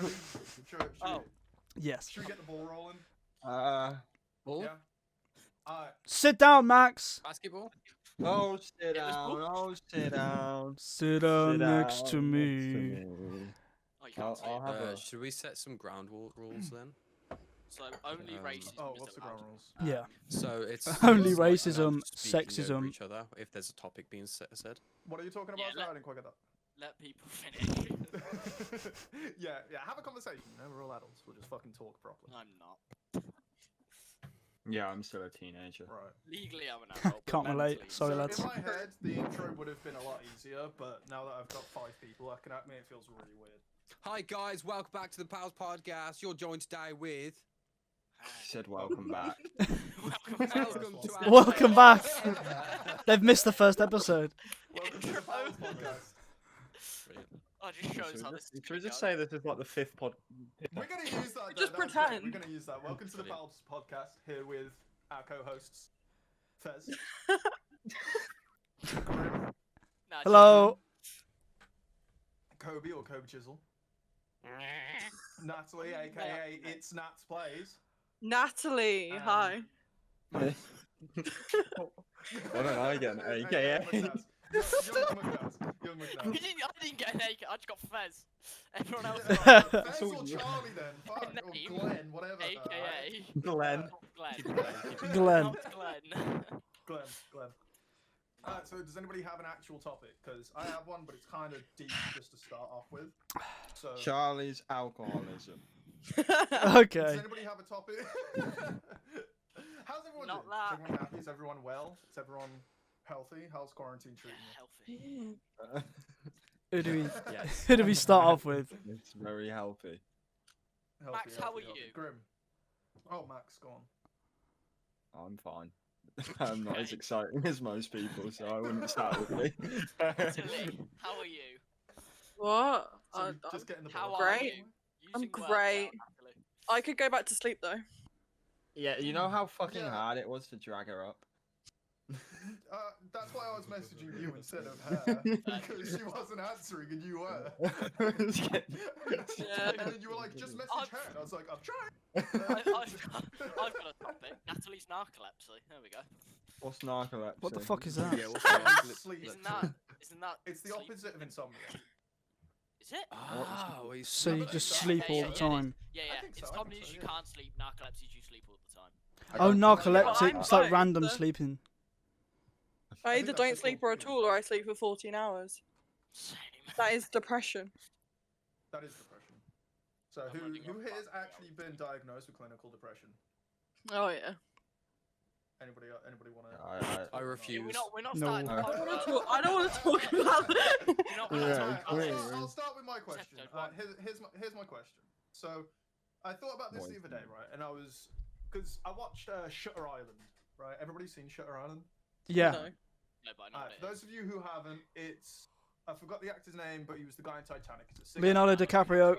ready? Yes. Should we get the ball rolling? Ball? Yeah. Alright. Sit down, Max. Basketball? Oh, sit Yeah, let's down. ball. Oh, sit down. Sit down next to down me. next to me. Oh, you can't say I'll it. have a. Should we set some ground rules then? So only racism Oh, is what's the allowed. ground rules? Yeah. So it's Only it's like racism, allowed speaking over sexism. each other if there's a topic being said. What are you talking about? Yeah, Sorry, I didn't quite get that. Let people finish. yeah, have a conversation. No, we're all adults. We'll just fucking talk properly. I'm not. Yeah, I'm still a teenager. Right. Legally, I'm an adult. but Can't relate. mentally- Sorry, so lads. in my head, the intro would have been a lot easier, but now that I've got 5 people looking at me, it feels really weird. Hi guys, welcome back to the Pals Podcast. You're joined today with. She said welcome back. Welcome to our Welcome back. They've missed the first episode. Welcome to the Pals Podcast. Brilliant. Oh, it just shows how this. Should we just say this is like the 5th pod? We're going to use that. Just though, that was great. pretend. We're going to use that. Welcome to the Brilliant. Pals Podcast, here with our co-hosts, Fez. Grim, Nah, Hello. Kobe or Kobe Chisel. Natalie, aka It's Nats Plays. Natalie, hi. Why don't I get an AKA? Young McNass. Young McNass. I didn't get an AK. I just got Fez. Everyone else. Fez That's all or you- Charlie then? Fuck, or Name. Glenn, whatever. AKA. Glenn. Glenn. Glenn. Not Glenn. Glenn. Alright, so does anybody have an actual topic? Because I have one, but it's kind of deep just to start off with. So, Charlie's alcoholism. does Okay. anybody have a topic? How's everyone Not doing? that. Is everyone happy? Is everyone well? Is everyone healthy? How's quarantine treating you? Healthy. Who do we? Yes. Who do we start off with? It's very healthy. Healthy, Max, how healthy, are healthy. you? Grim. Oh, Max, go on. I'm fine. I'm not as exciting as most people, so I wouldn't start with me. Natalie, how are you? What? So just getting the How ball. are Great. you? I'm Using words great. now, Natalie. I could go back to sleep though. Yeah, you know how fucking Yeah. hard it was to drag her up? That's why I was messaging you instead of her, because she wasn't answering and you were. Yeah. And then you were like, just message her. And I was like, I'm trying. I've got a topic. Natalie's narcolepsy. There we go. What's narcolepsy? What the fuck is that? Yeah, what's Sleep. Isn't that? It's the sleep? opposite of insomnia. Is it? Oh, he's So you No, but just it's- sleep yeah, all yeah, the yeah, time. Yeah, I yeah. think so, I Insomnia think is so, you yeah. can't sleep. Narcolepsy is you sleep all the time. Oh, narcolepsy. narcoleptic. I'm It's like fine, random so- sleeping. I think either that's don't the sleep cool or at thing. all, or I sleep for 14 hours. Same. That is depression. That is depression. So I'm running who on here has fuck, actually been diagnosed with clinical depression? Oh yeah. Anybody want to? I refuse. We're not No. starting. I I don't want to talk. I don't want to talk about that. We're not Yeah, talking please. I'll start with my question. Episode one. Here's my question. So, I thought about this the other day, right? And I was, because I watched Shutter Island, right? Everybody's seen Shutter Island? Yeah. No. No, but I know what For it those is. of you who haven't, I forgot the actor's name, but he was the guy in Titanic. Is it Sig- Leonardo DiCaprio.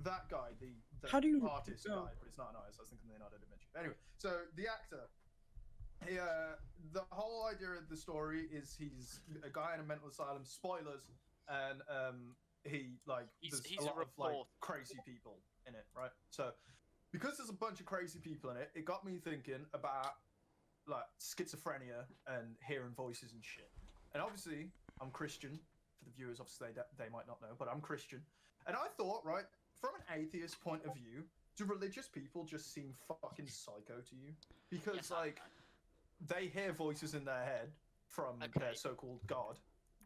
That guy, the How do you- artist oh. guy, but it's not an artist. I was thinking Leonardo da Vinci. Anyway, so the actor, the whole idea of the story is he's a guy in a mental asylum. Spoilers, and he He's there's a a lot of like reporter. crazy people in it, right? So because there's a bunch of crazy people in it, it got me thinking about like schizophrenia and hearing voices and shit. And obviously, I'm Christian. For the viewers, obviously they might not know, but I'm Christian. And I thought, right, from an atheist point of view, do religious people just seem fucking psycho to you? Because Yes, I like they hear voices in their head from their Okay. so-called God,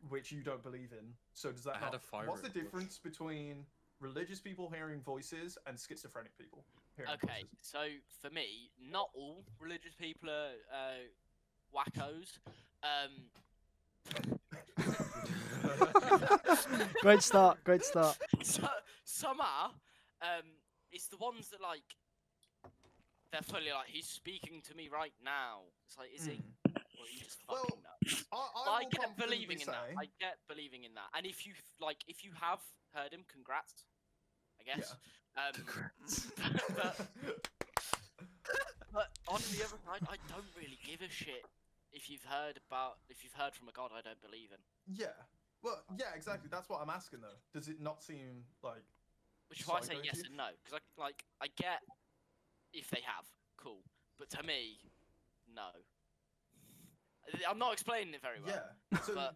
which you don't believe in. So does that I had not? a fire What's the at bush. difference between religious people hearing voices and schizophrenic people hearing Okay, voices? so for me, not all religious people are wackos. Great start. Great start. Some are. It's the ones that like they're fully like he's speaking to me right now. It's like, is he? Or are you just Well, fucking nuts? I I will get believing in confidently that. say- I get believing in that. And if you if you have heard him, congrats. I guess. But on the other side, I don't really give a shit if you've heard from a god I don't believe in. Yeah. Well, yeah, exactly. That's what I'm asking though. Does it not seem like Which is why I say psycho to yes you? and no, because I get if they have, cool, but to me, no. I'm not explaining it very well. Yeah. So, But-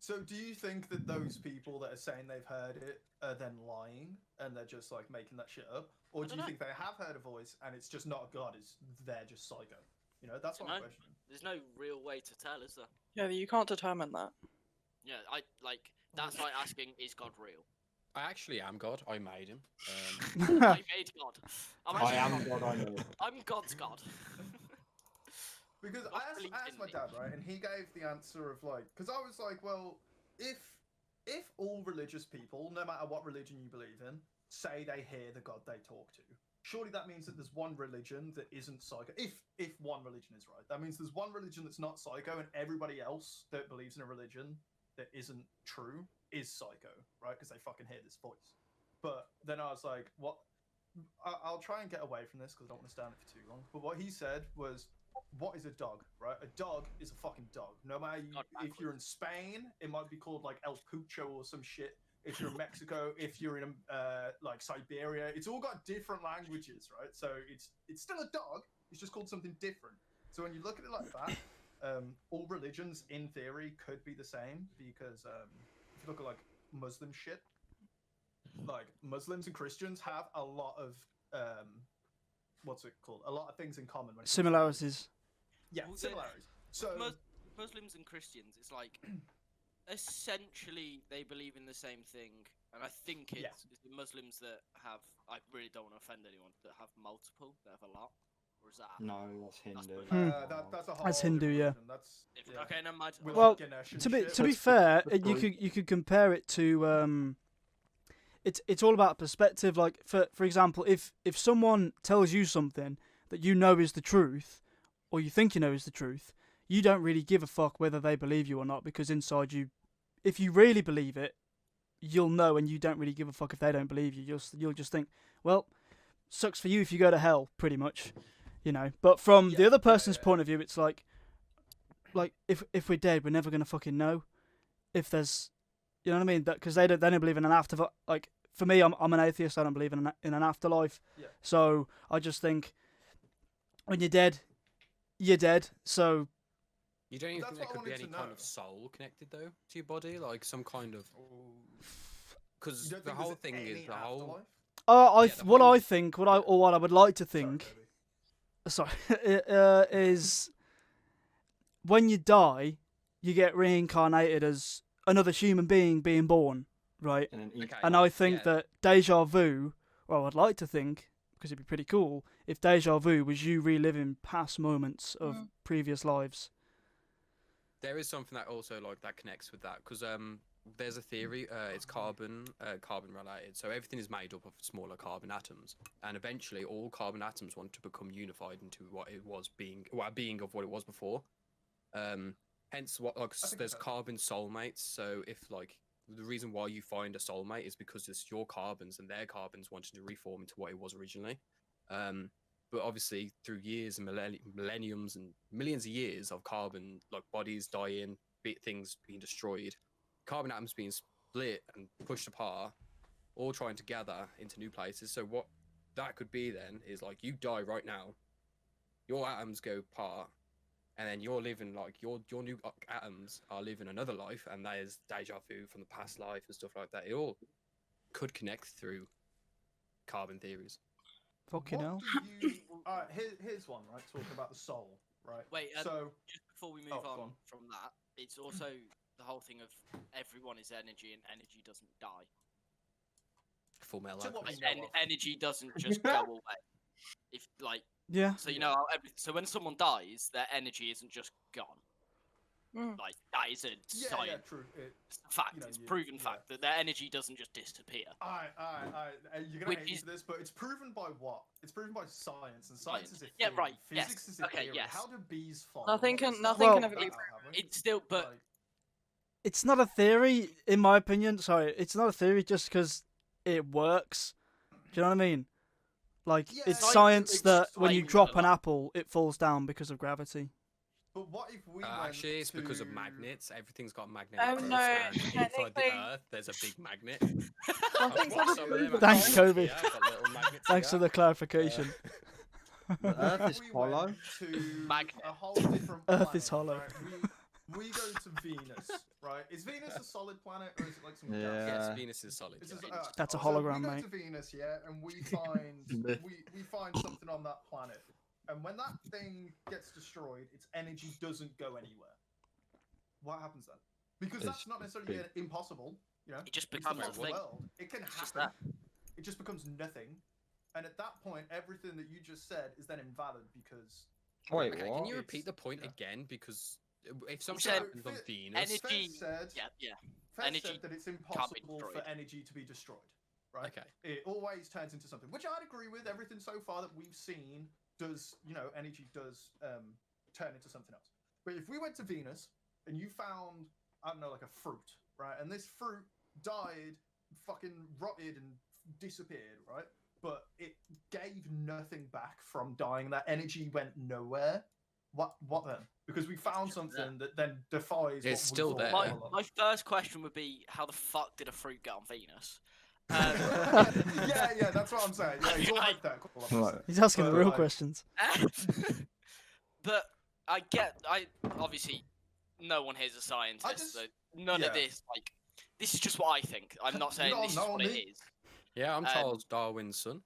so do you think that those people that are saying they've heard it are then lying and they're just like making that shit up, or I do don't you know. think they have heard a voice and it's just not a god? It's they're just psycho. You know, that's what I'm No. questioning. There's no real way to tell, is there? Yeah, you can't determine that. Yeah, that's like asking, is God real? I actually am God. I made him. I made God. I am actually God, I know. I'm God's God. Because God I asked believed in my me. dad, right, and he gave the answer of like, because I was like, well, if all religious people, no matter what religion you believe in, say they hear the God they talk to, surely that means that there's one religion that isn't psycho. If one religion is right, that means there's one religion that's not psycho, and everybody else that believes in a religion that isn't true is psycho, right? Because they fucking hear this voice. But then I was like, what? I'll try and get away from this because I don't want to stand it for too long. But what he said was, what is a dog, right? A dog is a fucking dog. No matter if you're in Spain, it might be called like El Pucho or some shit. If you're in Mexico, if you're in like Siberia, it's all got different languages, right? So it's still a dog. It's just called something different. So when you look at it like that, all religions in theory could be the same because if you look at like Muslim shit, like Muslims and Christians have a lot of what's it called? A lot of things in common. When it comes to Similarities. yeah, Well, similarities. So Muslims and Christians, it's like essentially they believe in the same thing, and I think it's the Muslims that have. I really don't want to offend anyone that have multiple. That have a lot, or is that? No, that's Hindu. that's a whole That's Hindu, different yeah. religion. That's Different. yeah. Okay, never mind. With, Well, like, Ganesh and To be shit. to be That's- fair, that's you true. could compare it to it's all about perspective. Like for example, if someone tells you something that you know is the truth, or you think you know is the truth, you don't really give a fuck whether they believe you or not, because inside you, if you really believe it, you'll know, and you don't really give a fuck if they don't believe you. You'll just think, well, sucks for you if you go to hell, pretty much, you know. But from the other person's point of view, it's like if we're dead, we're never gonna fucking know if there's, you know what I mean? Because they don't believe in an afterlife. Like for me, I'm an atheist. I don't believe in an afterlife. Yeah. So I just think when you're dead, you're dead. So You don't even That's think there what I could be wanted any to kind know. of soul connected though to your body, like some kind of, because You don't the think whole there's thing is any the whole. afterlife? Yeah, the what whole- I think, what I would like to Sorry, think, baby. sorry, is when you die, you get reincarnated as another human being being born, right? And then eat Okay. And I think Yeah. that deja vu, well, I'd like to think, because it'd be pretty cool, if deja vu was you reliving past moments of previous lives. There is something that also like that connects with that because there's a theory. It's carbon related. So everything is made up of smaller carbon atoms, and eventually all carbon atoms want to become unified into what it was being, a being of what it was before. Hence, what like think there's so. carbon soulmates. So if like the reason why you find a soulmate is because it's your carbons and their carbons wanting to reform into what it was originally. But obviously, through years and millenniums and millions of years of carbon, like bodies dying, things being destroyed, carbon atoms being split and pushed apart, all trying to gather into new places. So what that could be then is like you die right now, your atoms go apart, and then you're living like your new atoms are living another life, and there's deja vu from the past life and stuff like that. It all could connect through carbon theories. Fucking hell. Here's one, right? Talking about the soul, right? Wait, so just before we move Oh, go on on. from that, it's also the whole thing of everyone is energy and energy doesn't die. Full metal To what Alchemist. we know of. Energy doesn't just go away. If like, Yeah. so you know, how so when someone dies, their energy isn't just gone. Mm. Like that is a yeah, science true. fact. you know, it's you- proven yeah. fact that their energy doesn't just disappear. You're gonna Which hate me is- for this, but it's proven by what? It's proven by science, and science is a Yeah, theory. right, yes, Physics is a okay, theory. yes. How do bees fly? Nothing What can- is nothing that? can ever Worked be that out, have we? It's still, but Like, It's not a theory, in my opinion. Sorry, it's not a theory just because it works. Do you know what I mean? Like, Yeah, it's it's science just that when you like- drop an apple, it falls down because of gravity. But what if we went Actually, it's because of to- magnets. Everything's got magnetic Oh, poles, no, and inside the technically- Earth, there's a big magnet. Well, I've things got have some of them Thanks, actually. Kobe. Yeah, I've got little magnets Thanks for here. the clarification. The What Earth if is we hollow. went to Magnet. a whole different Earth planet, is hollow. Right? We go to Venus, right? Is Venus a solid planet or is it like some gas? Yeah. Yes, Venus is solid. This yeah. is, That's a so hologram, we go mate. to Venus, yeah, and we find Myth. we find something on that planet, and when that thing gets destroyed, its energy doesn't go anywhere. What happens then? Because that's It's not necessarily big. impossible, you know. It just It's the becomes a possible thing. world. It can It's just happen. It just becomes nothing, and at that point, everything that you just said is then invalid because. Wait, Okay, what? can you repeat the It's- point yeah. again? Because if something said happens on Fe- Venus, Energy- Fez said, Yeah. Fez energy said that it's be impossible for destroyed. energy to be destroyed. Right? okay, It always turns into something, which I'd agree with. Everything so far that we've seen does, energy does turn into something else. But if we went to Venus and you found, I don't know, like a fruit, right? And this fruit died, fucking rotted and disappeared, right? But it gave nothing back from dying. That energy went nowhere. What then? Because we found just there. something that then defies. It's what we still thought there. all My, along. my first question would be, how the fuck did a fruit get on Venus? yeah, that's what I'm saying. Yeah, it's all Right. hypothetical. obviously. Right. He's asking the But, real like- questions. But I obviously no one here's a scientist, just- so none of yeah. this this is just what I think. I'm not saying No, this is no, what it me. is. yeah, I'm Um, Charles Darwin's son.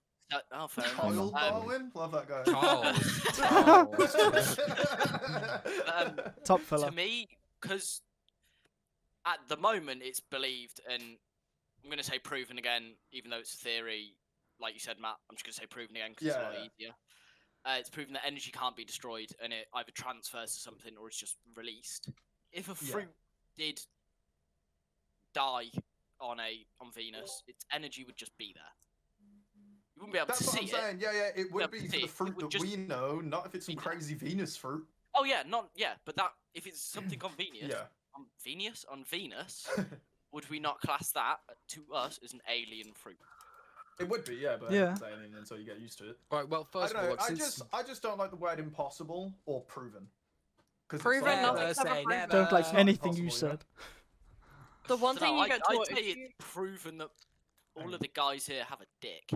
Oh, fair enough. Kyle Darwin, love that guy. Charles. Top To fella. me, because at the moment it's believed, and I'm going to say proven again, even though it's a theory, like you said, Matt, I'm just going to say proven again because it's a lot Yeah. easier. It's proven that energy can't be destroyed and it either transfers to something or it's just released. If a Yeah. fruit did die on Venus, its energy would just be there. You wouldn't be able That's to what see I'm it. saying. Yeah, it would Yeah, be but for see, the it fruit would that just we know, not if it's some be there. crazy Venus fruit. Oh yeah, but that if it's something on Venus, Yeah. on Venus, would we not class that to us as an alien fruit? It would be, yeah, but Yeah. it's alien until you get used to it. Right. Well, I first don't of know. all, since I just don't like the word impossible or proven. 'Cause it's Proven, like, nothing's Never ever say proven. never. Don't like it's not anything you impossible, said. The one thing you get I'd taught say if it's you... proven that all Hang of the guys here have a dick.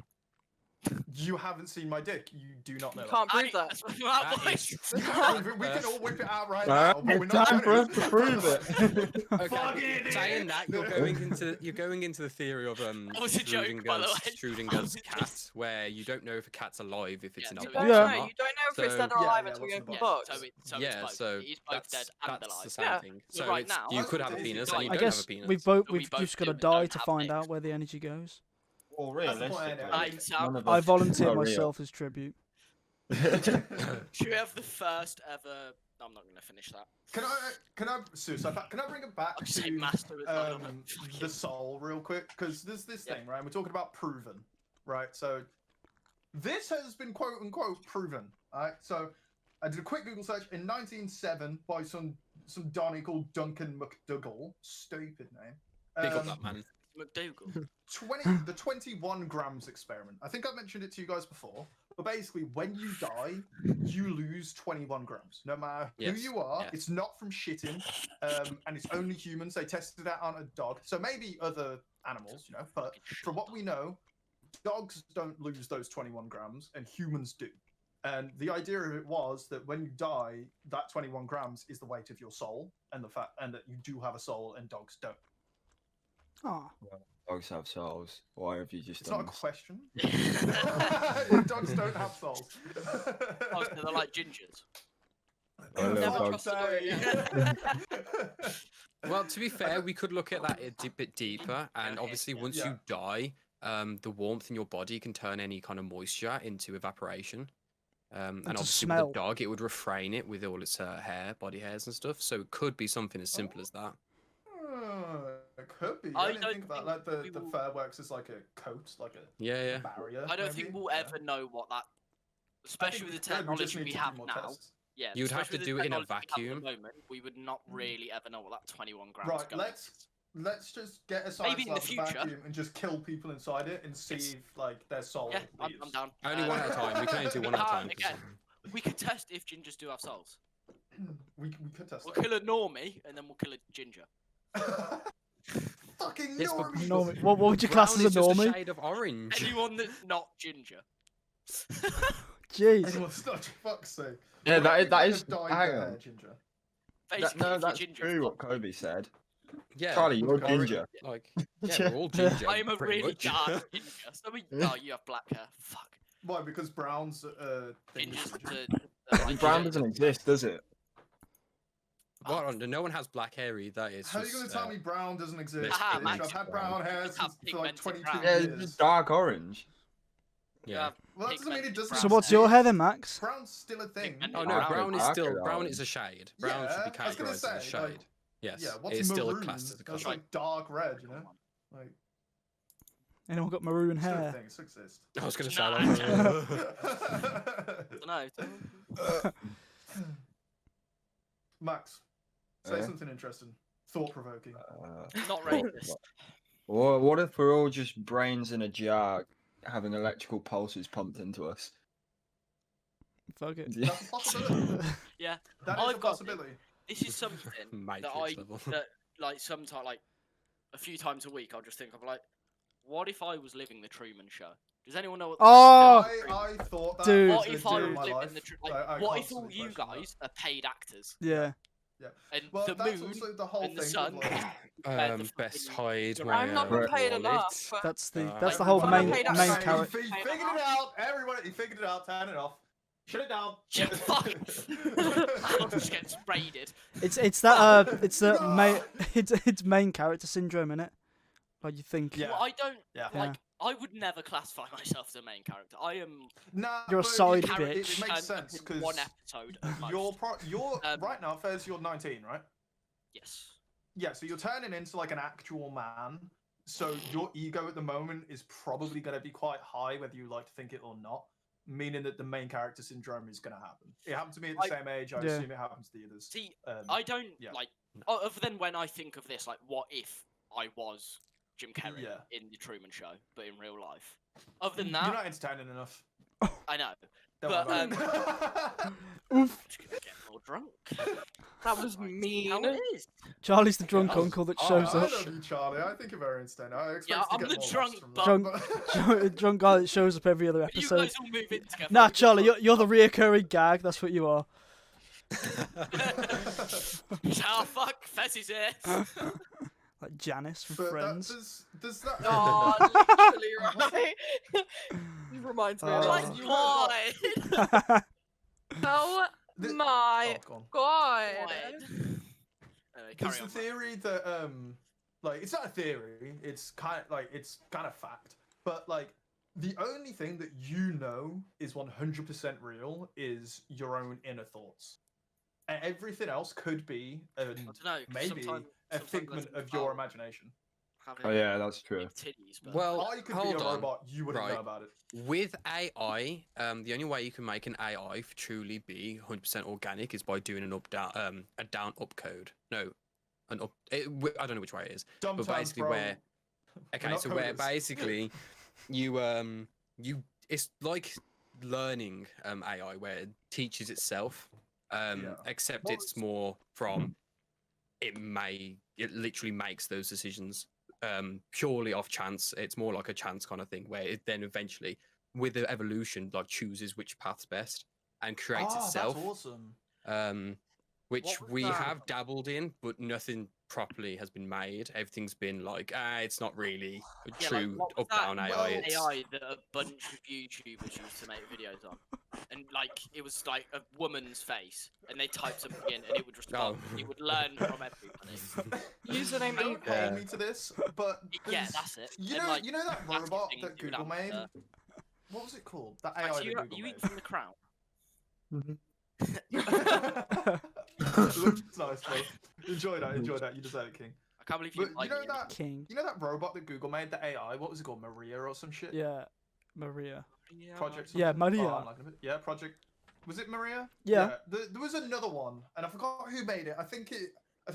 You haven't seen my dick. You do not know. You can't prove that. That's what That I- is We can all whip it out right Uh, now, but we're it's not time for doing us to prove it. okay, Fucking saying idiot. that you're going into the theory of That was a joke, by the way. That Schrodinger's was a cat, where you don't know if a cat's alive if it's Yeah, in so a it- box You Yeah. or don't know. not. You don't know if it's So- dead or Yeah, alive yeah, until what's you in open the the box? box. So it's Yeah, both. so It is both that's dead and the alive. same Yeah. thing. So So right it's, now- you could have a Right, penis I and you I don't have guess a penis. we've But we we've both just got to do and die don't to have find dicks. out where the energy goes. Well, That's the point, realistically, anyway. Right, so none of I us volunteer are real. myself as tribute. Should we have the first ever? No, I'm not going to finish that. Can I, Suicide, can I bring it back I'll just say to master as well. I'm the fucking- soul real quick? Because there's this Yeah. thing, right? We're talking about proven, right? So this has been quote unquote proven, alright? So I did a quick Google search in 1907 by some Donny called Duncan McDougall. Stupid name. Big up that man. McDougal. 21 grams experiment. I think I mentioned it to you guys before. But basically, when you die, you lose 21 grams. No matter who Yes, you are, yes. it's not from shitting, and it's only humans. They tested it out on a dog, so maybe other animals, But from what we know, dogs don't lose those 21 grams, and humans do. And the idea of it was that when you die, that 21 grams is the weight of your soul, and the fact, and that you do have a soul, and dogs don't. Ah, Dogs have souls. Why have you just It's not a done this? question. Dogs don't have souls. Oh, so they're like gingers. Oh, little Fuck dogs. sake. Well, to be fair, we could look at that a bit deeper, and obviously, once Yeah. you die, the warmth in your body can turn any kind of moisture into evaporation. And to obviously, smell. with a dog, it would refrain it with all its hair, body hairs, and stuff. So it could be something as simple as that. It could be. I I didn't don't think about think like the we will- fur works as like a coat, like a Yeah, yeah. barrier. I don't maybe? think we'll Yeah. ever know what that, I especially think with the we could, we just technology need we to do have more now. tests. Yeah, You'd have especially to with the do it in a technology we have vacuum. at the moment, we would not really ever know what that 21 grams Right, goes. let's just get a science Maybe in the lab with a future. vacuum and just kill people inside it and see Yes. if like their soul Yeah, I'm leaves. down. Only one at a time. We can only do one at a time. Again, we could test if gingers do have souls. We could test We'll that. kill a normie and then we'll kill a ginger. Fucking Yes, but normies. Normie. What would you class Brown as a is just a normie? shade of orange. Anyone that's not ginger. Jeez. Anyone's not for fuck's sake. Yeah, What if that we is. had dyed Hang their on. hair ginger? Basically, No, if you're that's ginger, true what fuck Kobe said. Yeah, Charlie, you're Orange. ginger. like yeah, we're all ginger. I am a pretty really much. dark ginger. So oh, you have black hair. Fuck. Why? Because brown's thing is Ginger's ginger. like, Brown ginger. doesn't exist, does it? Well, no one has black hair either. It's How are you just, going to tell me brown doesn't exist? Aha, bitch? Max, I've had brown. brown hair Just have since for like pigmented 22 brown. Yeah, it's years. just dark orange. Yeah. Well, that doesn't mean it doesn't So what's your hair then, Max? Brown's still a thing. Pigmented Oh brown. no, brown is Darker still brown orange. is a shade. Brown should be Yeah, I was gonna categorized as a say, shade. like, Yes, Yeah, what's it's still maroon? classed as a That's colour. like dark red, you know? Like, Anyone got maroon it's still a hair? thing, it still exists. I was gonna Nah. say that. No. Max, say Yeah? something interesting. Thought provoking. Not racist. What if we're all just brains in a jar having electrical pulses pumped into us? Fuck it. That's a possibility. Yeah. That is I've a got it. possibility. This is something that Matrix I level. that like sometimes like a few times a week I'll just think of like, what if I was living the Truman Show? Does anyone know what? Oh! I thought that. Dude. What if I during was my living life. the I what if all constantly you question that. guys are paid actors Yeah. and Well, the that's moon also the whole and the thing. sun? Of like, Best fucking- hide. I'm not my, paid wallet. enough. But That's the Uh, that's the like, whole I'm main not paid main outside. character. He figured it out. Everyone, he figured it out. Turn it off. Shut it down. Yeah, fuck. I'll just get sprayed. It's that it's the No! main it's main character syndrome, innit? Like you think. Yeah. Well, I don't Yeah. Yeah. like. I would never classify myself as a main character. I am Nah, You're a but side it, bitch. It makes turned up sense in because one episode. At most. you're Um, right now. Fez, you're 19, right? Yes. Yeah. So you're turning into like an actual man. So your ego at the moment is probably going to be quite high, whether you like to think it or not. Meaning that the main character syndrome is going to happen. It happened to me at the same age. I Yeah. assume it happens to the others. See, Um, I don't yeah. like. Other than when I think of this, like, what if I was Jim Carrey Yeah. in the Truman Show, but in real life? Other than You're that, not entertaining enough. I know. Don't But, worry about it. Oof. I'm just gonna get more drunk. that was How mean. it is. Charlie's the drunk Oh, uncle that Oh, shows I up. love you, Charlie. I think you're very entertaining. I expect Yeah, to I'm get the more drunk laughs from bum. that, but- Drunk guy that shows up every other You episode. guys all move in together. Nah, we can Charlie, talk. you're the reoccurring gag. That's what you are. Ah, fuck, Fez is here. Like Janice from But that, Friends. does that? Oh, literally right. It reminds me of Oh. My that. You God. Oh The- my Oh, go on. god. Carry There's the on. theory that like it's not a theory. It's kind of fact. But like the only thing that you know is 100% real is your own inner thoughts. And everything else could be I don't know. 'cause maybe sometimes a I figment think of your about imagination. having Oh yeah, that's true. big titties, but Well, I could be a hold on. robot. You wouldn't know Right. about it. With AI, the only way you can make an AI truly be 100% organic is by doing a down up code. No, an up. I don't know which way it is, Dumb but terms, basically bro. where We're okay, not so where coders. basically you it's like learning AI where it teaches itself, Yeah. except Well, it's more from it literally makes those decisions purely off chance. It's more like a chance kind of thing where it then eventually with the evolution like chooses which path's best and creates itself, That's awesome. which What was we that? have dabbled in, but nothing properly has been made. Everything's been like it's not really a Yeah, true like, what was up down that AI. It's, AI that a bunch of YouTubers used to make videos on, and like it was like a woman's face, and they typed something in, and it would respond. Oh. It would learn from everybody. Username Don't Eva. hold me to this, but Yeah, there's- that's it. You And, know, like, you know that that's the robot thing that you would Google have made. to- What was it called? That AI Actually, that you Google eat from the crown. made. Looks nice, bro. Enjoy that. Enjoy that. You deserve it, King. I can't believe you But like you know it. that King. you know that robot that Google made, the AI. What was it called? Maria or some shit. Yeah. Maria. Project. Yeah, something? Maria. Oh, I'm liking it. Yeah, Project. Was it Maria? Yeah. There was another one, and I forgot who made it. I think it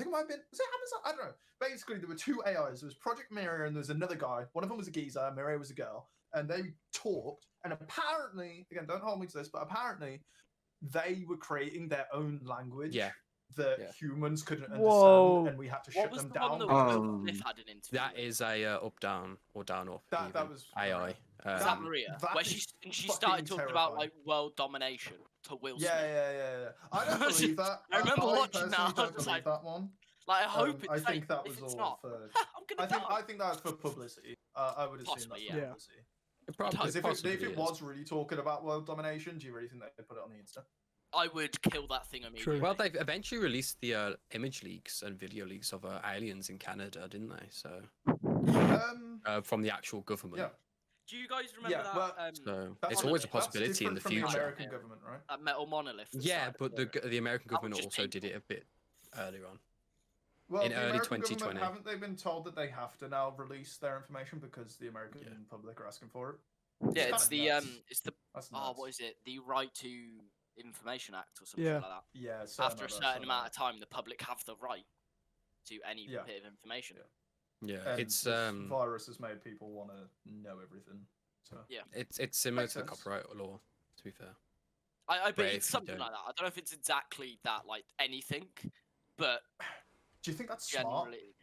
might have been. Was it Amazon? I don't know. Basically, there were two AIs. There was Project Maria, and there was another guy. One of them was a geezer. Maria was a girl, and they talked. And apparently, again, don't hold me to this, but apparently, they were creating their own language Yeah. that Yeah. humans couldn't understand, Whoa. and we had to What shut was them the one down. that because- Oh. Cliff had an interview That with? is a up down or down up. That even. was AI. Maria. Is that Um, Maria? that Where is she fucking started talking about terrifying. like world domination to Will Yeah, Smith. yeah. I don't believe that. I remember watching that, personally I was don't just believe like- that one. Like I hope it's I fake. think that If was it's all not, for. I'm gonna die. I think that was for publicity. I would assume Possibly, that's for yeah. publicity. it probably, Because if possibly it is. was really talking about world domination, do you really think they put it on the Insta? I would kill that thing immediately. Well, they've eventually released the image leaks and video leaks of aliens in Canada, didn't they? So from the actual government. Yeah. Do you guys remember Yeah, that? well, So That's it's always a monolith? possibility in the different from future. the American government, right? That metal monolith. that Yeah, started but appearing. the American That was government just also did people. it a bit earlier on. Well, In the early American government, 2020. haven't they been told that they have to now release their information because the American Yeah. public are asking for it? Yeah, kinda it's the nuts. it's the That's oh, nuts. what is it? The Right to Information Act or something Yeah. like that. Yeah, After a certain amount of time, the public have the right to any Yeah. bit of information. Yeah, And it's this virus has made people want to know everything. So it's similar Makes to sense. copyright law. To be fair, I bet Where it's if you something don't- like that. I don't know if it's exactly that, like anything, but do you think that's smart? generally,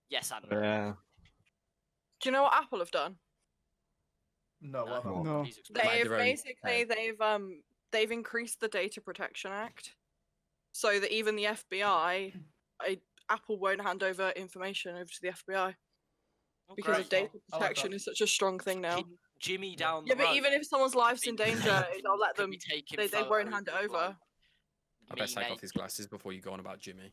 yes and Uh, no. Yeah. Do you know what Apple have done? No, what about- No. Please explain. Like They've their own basically they've increased the Data Protection Act so that even the FBI, Apple won't hand over information over to the FBI because Great. of data I like protection that. is such a strong thing now. Fucking Jimmy Yeah. down Yeah, the but road even if someone's life's in could be danger, taking- they'll let could them. be taking They won't photos hand it of, over. like, I me best take off his naked. glasses before you go on about Jimmy.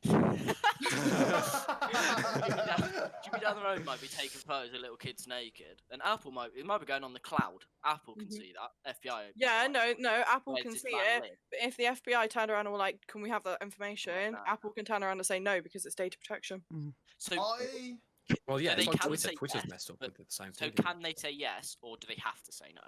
Jimmy down the road might be taking photos of little kids naked, and Apple might be going on the cloud. Apple can Mhm. see that. FBI. Yeah, can't. no, Apple Where can does see that it. live? But if the FBI turned around and were like, "Can we have that information?" nah. Apple can turn around and say no because it's data protection. So, Well, yeah, So it's they like can Twitter. say Twitter's yes, messed up but- with the same so thing. isn't it? can they say yes, or do they have to say no?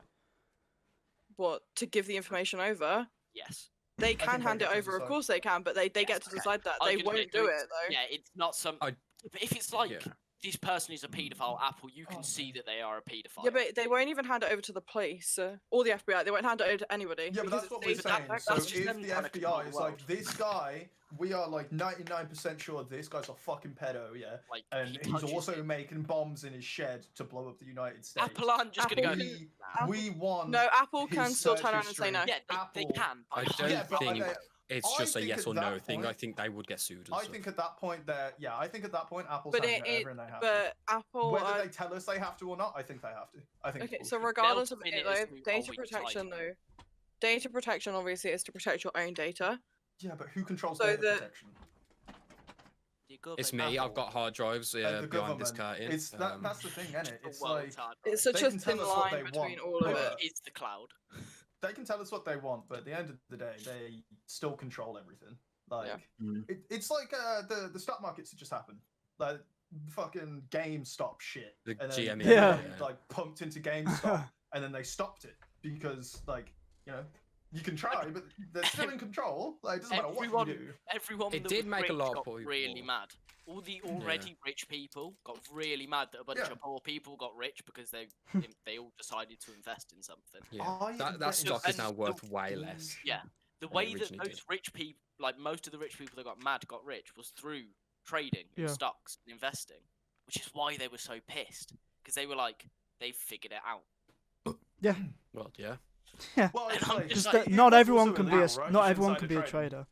What to give the information over? Yes. They think can they hand get it to over. Of decide. course they can, but they Yes, get to okay. decide that. I was They gonna say, won't do it though. Yeah, it's not some. I- But if it's like Yeah. this person is a paedophile, Apple, you can Oh, see man. that they are a paedophile. Yeah, but they won't even hand it over to the police or the FBI. They won't hand it over to anybody. Yeah, but because that's what it's we're data saying. protection. So that's just if them the trying to control FBI the is like, world. this guy, we are like 99% sure this guy's a fucking pedo, yeah, Like, and he he's touches also it. making bombs in his shed to blow up the United States. Apple aren't just gonna Apple go. can- "Nah." We want. No, Apple can his still search turn around and say no. history. Yeah, they Apple- can. I but don't Yeah, but think I- it's I just a think yes at or no that thing. I point- think they would get sued. And I stuff. think at that point that I think at that point Apple's But handing it- over and they have But Apple. to. Whether they tell us they have to or not, I think they have to. I think. Okay, it's so bullshit. regardless of spin it it as though, to, oh, data we tried protection to. though. Data protection obviously is to protect your own data. Yeah, but who controls So data the- protection? The government- It's me. Apple I've got hard drives And the behind this government. curtain. It's that's the thing, isn't it? The It's world's like hard It's drive. such They a can tell thin us what line they between want, all of but- it. It's the cloud. they can tell us what they want, but at the end of the day, they still control everything. Like Mm. it's like the stock markets that just happened, like fucking GameStop shit, The and then GME, Yeah. everybody, like pumped into GameStop, and then they stopped it because like you can try, but they're still in control. Like it doesn't matter what Everyone- you do. Everyone It that did was make a rich lot of got people- really mad. All the already rich people got really mad that a bunch Yeah. of poor people got rich because they all decided to invest in something. Yeah, I that invested stock is now and worth the- way less. Yeah, the than it way that originally those did. rich people, like most of the rich people that got mad, got rich was through trading in Yeah. stocks and investing, which is why they were so pissed because they were like, they figured it out. Well, yeah. Well, And it's I'm like, just Because like, not it's everyone also can be a illegal, right? not It's everyone insider can be a trading. trader.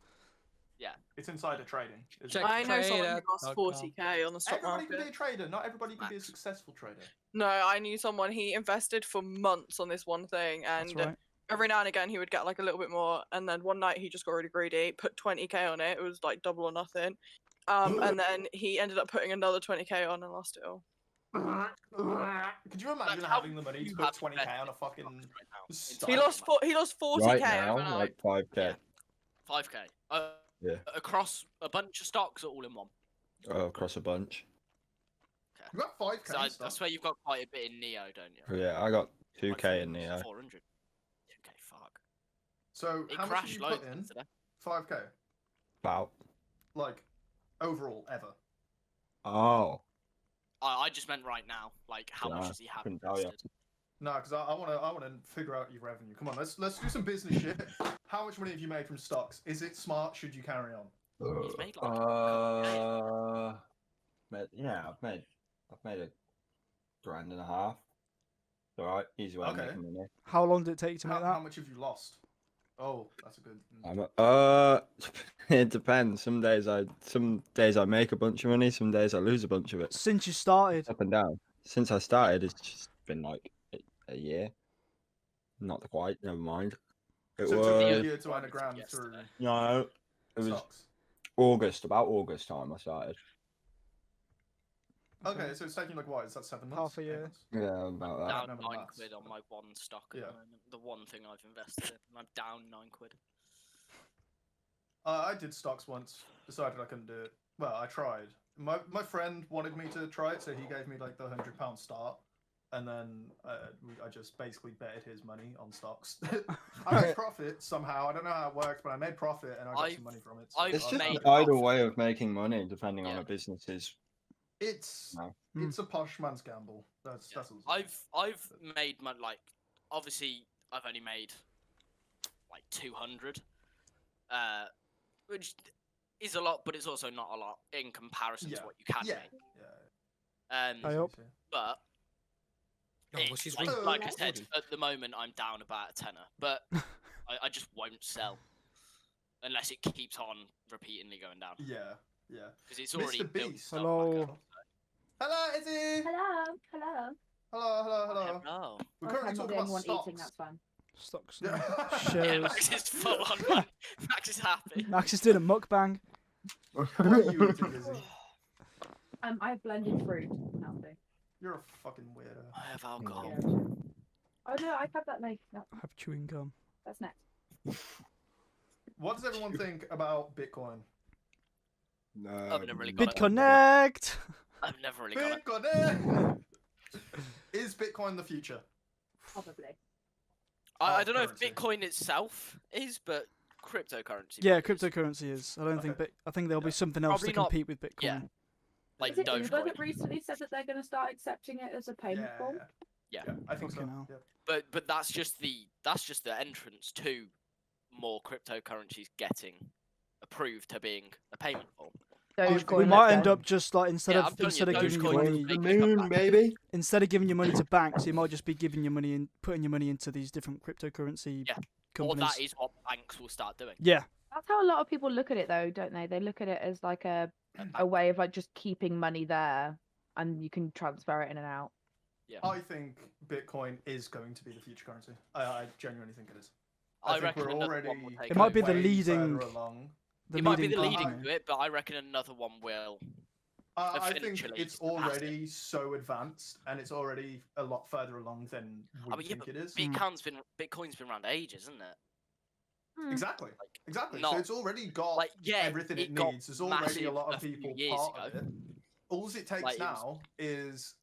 It's insider trading. isn't Check it? I know someone who Trader.com. lost 40k on the stock Everybody can be a market. trader. Not everybody can be a Max. successful trader. No, I knew someone. He invested for months on this one thing, That's and right. every now and again he would get like a little bit more. And then one night he just got really greedy, put 20k on it. It was like double or nothing. And then he ended up putting another 20k on and lost it all. Could you imagine Like, how having the money to you put have 20k on a invested fucking right now? stock? He lost he lost 40k Right now, overnight. like 5k. 5k. Yeah. Across a bunch of stocks or all in one. Across a bunch. You got 5k. So I stock. swear you've got quite a bit in Neo, don't you? Yeah, I got Like 2k in Neo. 400. 2k, fuck. So It how much did crashed you loads put in? yesterday. 5k. About. Like overall ever. Oh. I just meant right now. Like, how much Nah, does he have couldn't tell ya. invested? No, because I want to figure out your revenue. Come on, let's do some business shit. how much money have you made from stocks? Is it smart? Should you carry on? He's made like a I've made a grand and a half. All right, easy way of Okay. making money. How long did it take you to make How that? much have you lost? Oh, that's a good. It depends. Some days I make a bunch of money. Some days I lose a bunch of it. Since you started. Up and down. Since I started, it's just been like a year. Not quite. Never mind. It So it took you a was year to earn a grand Yesterday. through no. It was stocks. About August time I started. Okay, so it's taking like what? Is that 7 months? Half a 8 year. months? Yeah, about that. Down Remember 9 maths. quid on my one stock at Yeah. the moment. The one thing I've invested in. I'm down 9 quid. I did stocks once. Decided I couldn't do it. Well, I tried. My friend wanted me to try it, so he gave me like the £100 start, and then I just basically betted his money on stocks. I made profit somehow. I don't know how it works, but I made profit and I got some money from it. I've It's I just found an made it. idle profit. way of making money, depending on Yeah. a business's. It's No. it's a posh man's gamble. That's Yeah. all. I've made my like obviously I've only made like 200, which is a lot, but it's also not a lot in comparison Yeah. to what you can Yeah. make. Yeah. I hope. But Oh, well, it's she's like, ringing. like I Oh, said, Jordan. at the moment I'm down about a tenner, but I just won't sell unless it keeps on repeatedly going down Yeah. Yeah. because it's already Mr. built Beast. itself Hello. back up. Hello, Izzy. Hello, hello. Hello. Hello. We're Okay, currently I'm not talking the about only one stocks. eating, that's fine. Stocks. Yeah. Yeah, Shares. Max is full on. Man. Max is happy. Max is doing a mukbang. What are you eating, Izzy? I have blended fruit. Healthy. You're a fucking weirdo. I have alcohol. Yeah. Oh no, I have that later. No, I have chewing gum. that's next. What does everyone think about Bitcoin? No. I've never really got it. BitConnect. I've never really got it. Bitcoin! Is Bitcoin the future? Probably. I don't know if currency. Bitcoin itself is, but cryptocurrency. Yeah, probably is. cryptocurrency is. I don't think. Okay. I think there'll be Yeah. something else to Probably not- compete with Bitcoin. yeah. Like Is it Uber Dogecoin. that recently said that they're going to start accepting it as a payment form? Yeah. I think so. Fucking hell. Yeah. But that's just the entrance to more cryptocurrencies getting approved to being a payment form. Dogecoin. We might let's end say. up just like instead Yeah, of I'm telling you, giving you Dogecoin money, is The making a moon, comeback. baby. instead of giving your money to banks, you might just be giving your money in, putting your money into these different cryptocurrency Yeah. Or companies. that is what banks will start doing. Yeah, That's how a lot of people look at it, though, don't they? They look at it as like a way of like just keeping money there, and you can transfer it in and out. Yeah. I think Bitcoin is going to be the future currency. I genuinely think it is. I think reckon we're another already one will take It might over. be the way leading- further along. It might be the company. leading to it, but I reckon another one will. I think Eventually it's surpass it. already so advanced, and it's already a lot further along than we I mean, yeah, think it is. Bitcoin's been around ages, isn't it? Hmm. Exactly. Like, Exactly. not- so it's already got like yeah, everything it got needs. There's already a massive lot of few people years part of ago. it. All it takes Like, it was- now is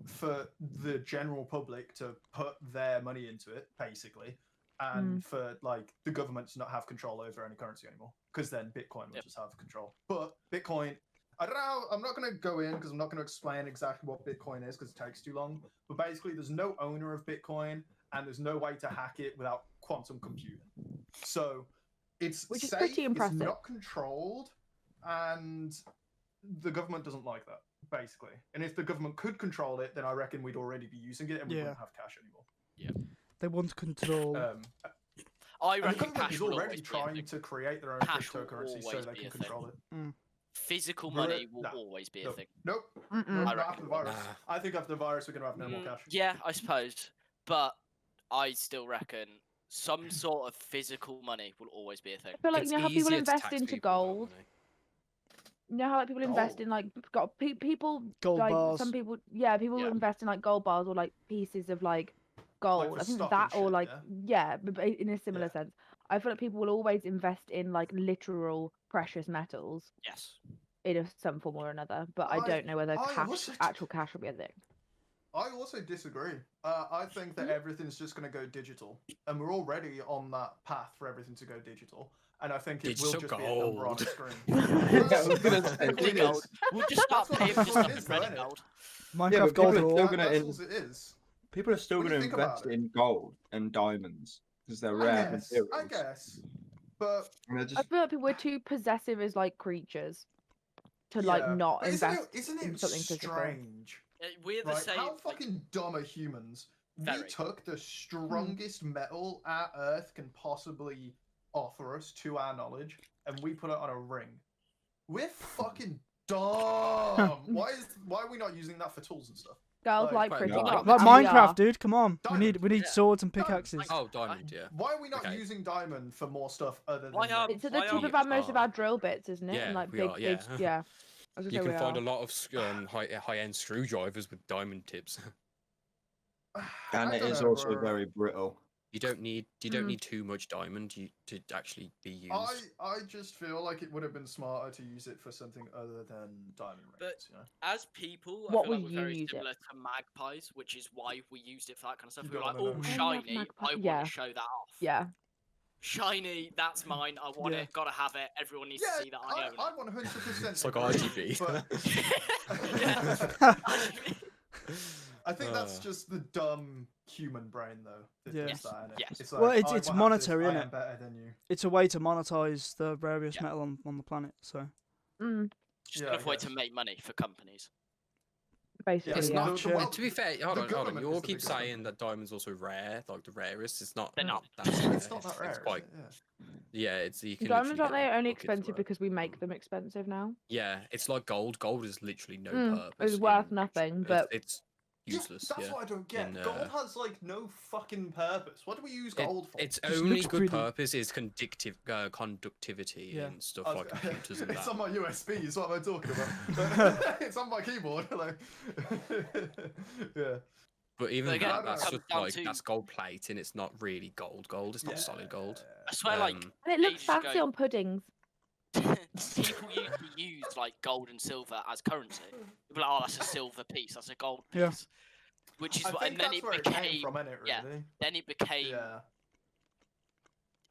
for the general public to put their money into it, basically, and for like the government to not have control over any currency anymore, because then Bitcoin will Yep. just have control. But Bitcoin, I don't know. I'm not going to go in because I'm not going to explain exactly what Bitcoin is because it takes too long. But basically, there's no owner of Bitcoin, and there's no way to hack it without quantum computing. So it's Which is safe, pretty impressive. It's not controlled, and the government doesn't like that, basically. And if the government could control it, then I reckon we'd already be using it, and we Yeah. wouldn't have cash anymore. they want control. I And the reckon government cash is will already always be a trying thing. to create their own Cash will cryptocurrency so always they be can a thing. control it. Physical Will money it? will Nah. always be a Nope. thing. Nope. Mm-mm. No, I not after the virus. Nah. I think after the virus, we're going to have no more cash. Yeah, I suppose, but I still reckon some sort of physical money will always be a thing. I feel like It's you know how people easier to invest tax into people without gold. money. You know how like people invest Gold. in like people Gold like bars. some people people Yeah. invest in like gold bars or like pieces of like gold. for I think stock that and or shit, like yeah? but in a similar Yeah. sense. I feel like people will always invest in like literal precious metals Yes. in some form or another. But I don't know whether I also- actual cash will be a thing. I also disagree. I think that everything's just going to go digital, and we're already on that path for everything to go digital. And I think it will Digital just be a number on a gold. screen. I was gonna say, It Really is. gold. We'll just start That's what- paying for that's what stuff it in is, red though, and innit? gold. Minecraft but gold people are are still all. gonna That's in- all it is. People are still What do going you to think about invest it? in gold and diamonds. because they're I rare guess, materials. I guess. But And they're I just feel like people are too possessive as like creatures to like yeah. not But invest isn't in it something physical. strange? We're the Right? same. How like, fucking dumb are humans? We Very. took the strongest metal our Earth can possibly offer us, to our knowledge, and we put it on a ring. We're fucking dumb. Why are we not using that for tools and stuff? Girls Like, like pretty no. rocks. Like and we Minecraft, are. dude. Come on. Diamond. We need Yeah. swords and Diamond. pickaxes. Oh, diamond, yeah. Why are we not Okay. using diamond for more stuff other than Why are- rings? It's at the Why tip are of we- our most of our drill bits, isn't it? Yeah, and like we big, are, big, yeah. yeah. I was gonna You say can we find are. a lot of high-end screwdrivers with diamond tips. and I it don't is know, also bro. very brittle. You don't need too much diamond to actually be used. I just feel like it would have been smarter to use it for something other than diamond rings. But- You know? As people, What I feel like will we're very you use it? similar to magpies, which is why we used it for that kind of stuff. You We were got like, on oh, the nose. I love shiny, magpie- I want yeah. to show that off. Yeah. Shiny, that's mine, I want Yeah. it, gotta have it, everyone needs Yeah, to see that I own I it. 100% It's like agree, RGB. but I think that's Uh. just the dumb human brain, though. That Yeah. does that, innit? Yes. It's Well, like, it's I will have monetary, this, I innit? am better than you. It's a way to monetize the rarest Yeah. metal on the planet. So Mm, Just Yeah, another I way to guess. make money for companies. basically, It's yeah. not- The- yeah. well, To be fair, hold the on. government You is all the keep biggest saying company. that diamond's also rare, like the rarest. It's not. They're not. That rare. It's not that rare. It's is quite. it? Yeah. Yeah, it's you can. Diamonds literally aren't get, they like, only buckets expensive worth. because we make them expensive now? Yeah, it's like gold. Gold is literally no Mm, purpose. it's worth in- nothing, it's- but it's Yeah, useless. that's Yeah. what I don't get. in, Gold has like no fucking purpose. What do we use It- gold for? its Just only looks good pretty. purpose is conductivity Yeah. and stuff I like was- computers and it's that. on my USB. Is what I'm talking about. It's on my keyboard. Like, yeah. But even But again, that, it that's comes just down like to- that's gold plating. It's not really gold. Gold. It's not solid gold. I swear, like, Um, And it looks ages fancy ago- on puddings. people used to use like gold and silver as currency. They'd be like, oh, that's a silver piece, that's a gold piece. Yeah. Which is I what, think and then that's it where it became, came from, innit? yeah. Really? then it became, Yeah.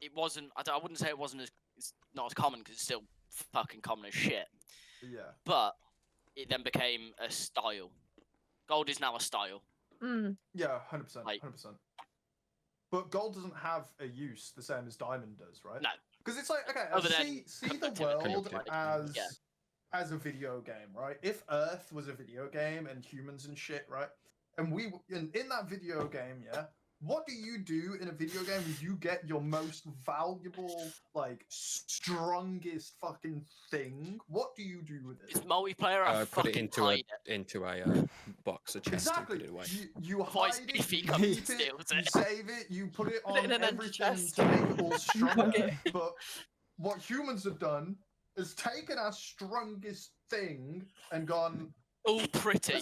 it wasn't, I wouldn't say it wasn't as, it's not as common because it's still fucking common as shit. Yeah. But it then became a style. Gold is now a style. Mm. Yeah. 100%. Like- 100%. But gold doesn't have a use the same as diamond does, right? No. Because it's like, okay, Other than see the conductivity, world like, as yeah. as a video game, right? If Earth was a video game and humans and shit, right? And we in that video game, yeah. What do you do in a video game when you get your most valuable, like strongest fucking thing? What do you do with it? It's multiplayer, I put it fucking into hide a box, a chest, Exactly. and put it away. You Otherwise, hide it, if he you comes and keep it, steals you it. save it, you put it Put on it in an empty everything chest. to make it all stronger. Okay. But what humans have done is taken our strongest thing and gone, All pretty.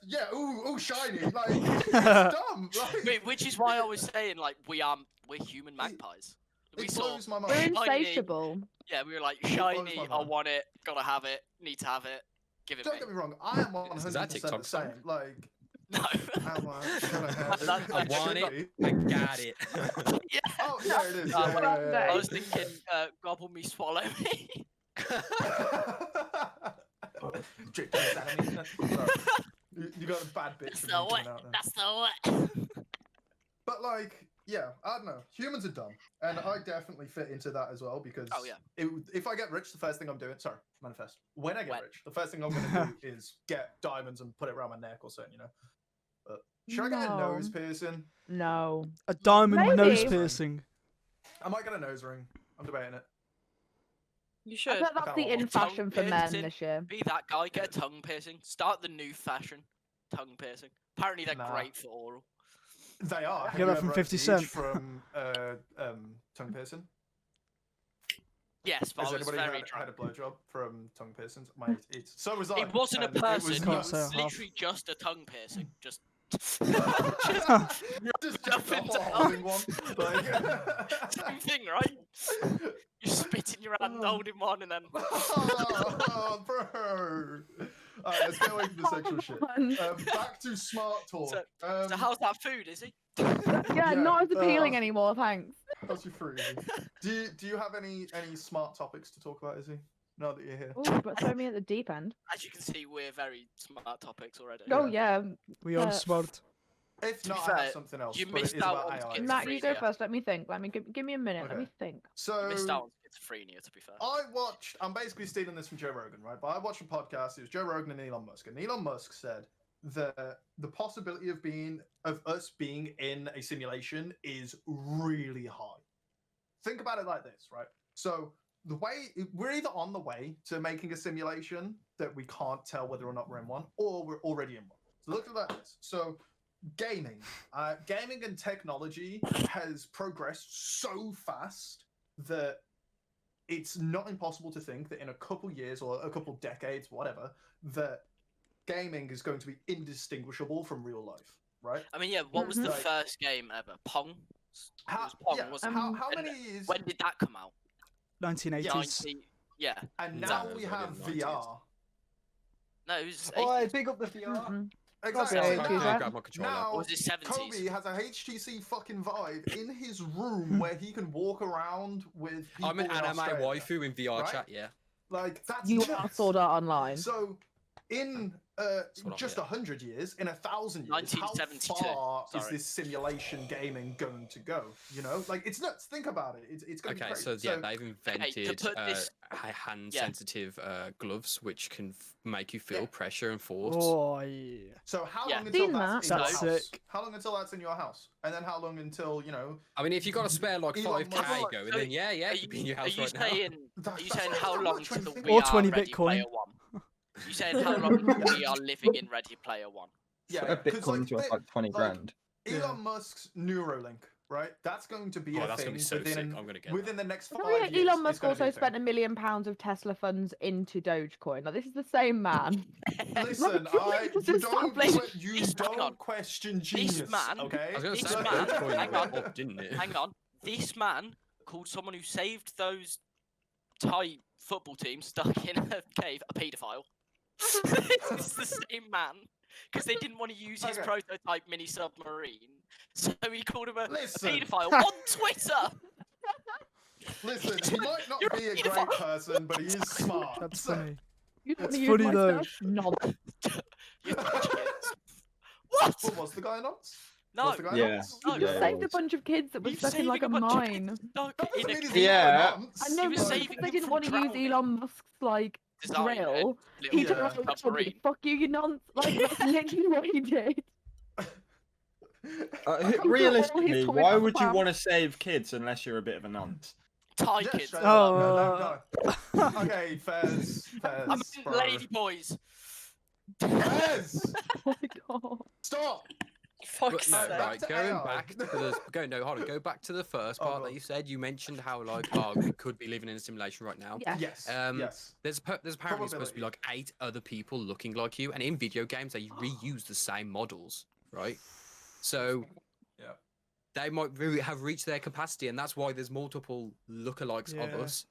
yeah, ooh, shiny. Like, it's dumb. Like, Which is why I was saying, like, we're human magpies. We it saw, blows my We're mind. Shiny. insatiable. yeah, we were like, blows shiny, my I mind. want it, gotta have it, need to have it, give it Don't me. get me wrong, I am 100% Is that the TikTok song? same. Like, No. am I gonna have it? That- I that want should it. I got it. Yeah. Oh, yeah, it is. Oh, Yeah, well yeah, done. I was thinking, gobble me, swallow me. Drip goes out of me. Sorry. You got a bad bit. That's for the me way. coming out there. That's the way. But like, yeah, I don't know. Humans are dumb, and I definitely fit into that as well because Oh, yeah. if I get rich, the first thing I'm doing, sorry, manifest. When I get When? rich, the first thing I'm gonna do is get diamonds and put it around my neck or something, you know. But should I get a No. nose piercing? No. a diamond nose Maybe. piercing. I might get a nose ring. I'm debating it. You I should. feel like that's About the what? in Tongue fashion for men piercing. this year. Be that guy, get a tongue piercing. Start the new fashion, tongue piercing. Apparently they're Nah. great for oral. They are. Have Get that you from ever 50 had Cent. Siege from tongue piercing? Yes, but Has I was anybody very had a drunk. blowjob from tongue piercings? My, it's so was I. It wasn't a and it person, was it Can't was say I have. literally just a tongue piercing. Just just jacked Nothing off to holding one. Like... same thing, right? You spit in your hand, holding one, and then oh, bro. Alright, let's get away from the sexual shit. Back to smart talk. So how's that food, is he? Yeah, not as appealing uh, anymore, thanks. how's your fruit? Do you have any smart topics to talk about, Izzy? Now that you're here. Ooh, but throw me at the deep end. As you can see, we're very smart topics already. Oh yeah. We are Uh, smart. If To be not, I fair, have something else. you but it missed is out about on AI. schizophrenia. Matt, you go first. Let me think. Give me a minute. Let me Okay. think. So You missed out on schizophrenia, to be fair. I'm basically stealing this from Joe Rogan, right? But I watched a podcast. It was Joe Rogan and Elon Musk, and Elon Musk said that the possibility of us being in a simulation is really high. Think about it like this, right? So we're either on the way to making a simulation that we can't tell whether or not we're in one, or we're already in one. So look at that. So gaming and technology has progressed so fast that it's not impossible to think that in a couple years or a couple decades, whatever, that gaming is going to be indistinguishable from real life, right? I mean, yeah, what was the Like- first game ever? Pong? It How, was Pong, yeah, wasn't it? how And many years? When did that come out? 1980s. 90... Yeah. And No, now it was we already have in the 90s. VR. No, it was Oh, 80s. big up the VR. Mm-mm. Exactly. Yeah, So yeah, now, yeah. grab my controller. now Or was it 70s? Kobe has a HTC fucking Vive in his room where he can walk around with people I'm an in anime Australia. waifu in VR right? chat, yeah. Like, that's You nuts. are Sword Art Online. So, in what I'm just here. 100 years, in 1,000 years, how 1972, far is sorry. this simulation gaming going to go? You know, like it's nuts. Think about it. It's going to be Okay, crazy. so yeah, they've invented put this- hand-sensitive gloves which can make you feel Yeah. pressure and force. Oh yeah. So how Yeah. long until Seen that's that. in That's your house? sick. How long until that's in your house? And then how long until, you know, I mean, if you got to spare like Elon 5k Musk- going, So then yeah, Are it could be in your are house you right now. saying, Are you saying how long much when until you think we Or are 20 Ready Bitcoin. Player One? You saying how long until we are living in Ready Player One? yeah, A 'cause, Bitcoin's worth like 20 like, grand. Elon Yeah. Musk's Neuralink, right? That's going to be Oh, a that's thing gonna be so sick. within I'm gonna get within the next 5 Oh, yeah, years. Elon it's Musk gonna be also a spent thing. £1 million of Tesla funds into Dogecoin. Like, this is the same man. Listen, Like, just you don't established- you Hang don't on. question genius, man- okay? I was gonna This say man- Dogecoin hang went on. up, didn't it? Hang on. This man called someone who saved those Thai football teams stuck in a cave a paedophile. It's the same man. Because they didn't want to use his Okay. prototype mini submarine. So he called him a Listen. paedophile on Twitter! Listen, he might not You're be a a great paedophile. person, but he is smart. That's So- funny. You don't It's wanna use funny my though. stuff? Nonsense. You're idiots. What? What was the guy nuts? No. Was the guy Yeah. nuts? No. You Yeah, just it saved a was. bunch of kids that were You're stuck in like a saving bunch of mine. kids stuck That doesn't in mean a he's Yeah. nuts. I know, He was but saving because they them didn't from want to use drowning. Elon Musk's like Design drill. and He little Yeah. just like, submarine. fuck you nonce. Like, that's literally what he did. Realistically, toys why off would the you farm. want to save kids unless you're a bit of a nonce? Thai Yeah, kids. straight Oh, up. No. Okay, Fez. I mean, bro. lady boys. Fez! Oh my god. Stop! Fuck's But no, sake. back right, to going AI. back to go back to the first Oh, part go that on. you said. You mentioned how like we could be living in a simulation right now. Yeah. Yes. There's apparently supposed to be like 8 other people looking like you, and in video games they reuse the same models, right? So Yeah. they might have reached their capacity, and that's why there's multiple lookalikes of Yeah. us.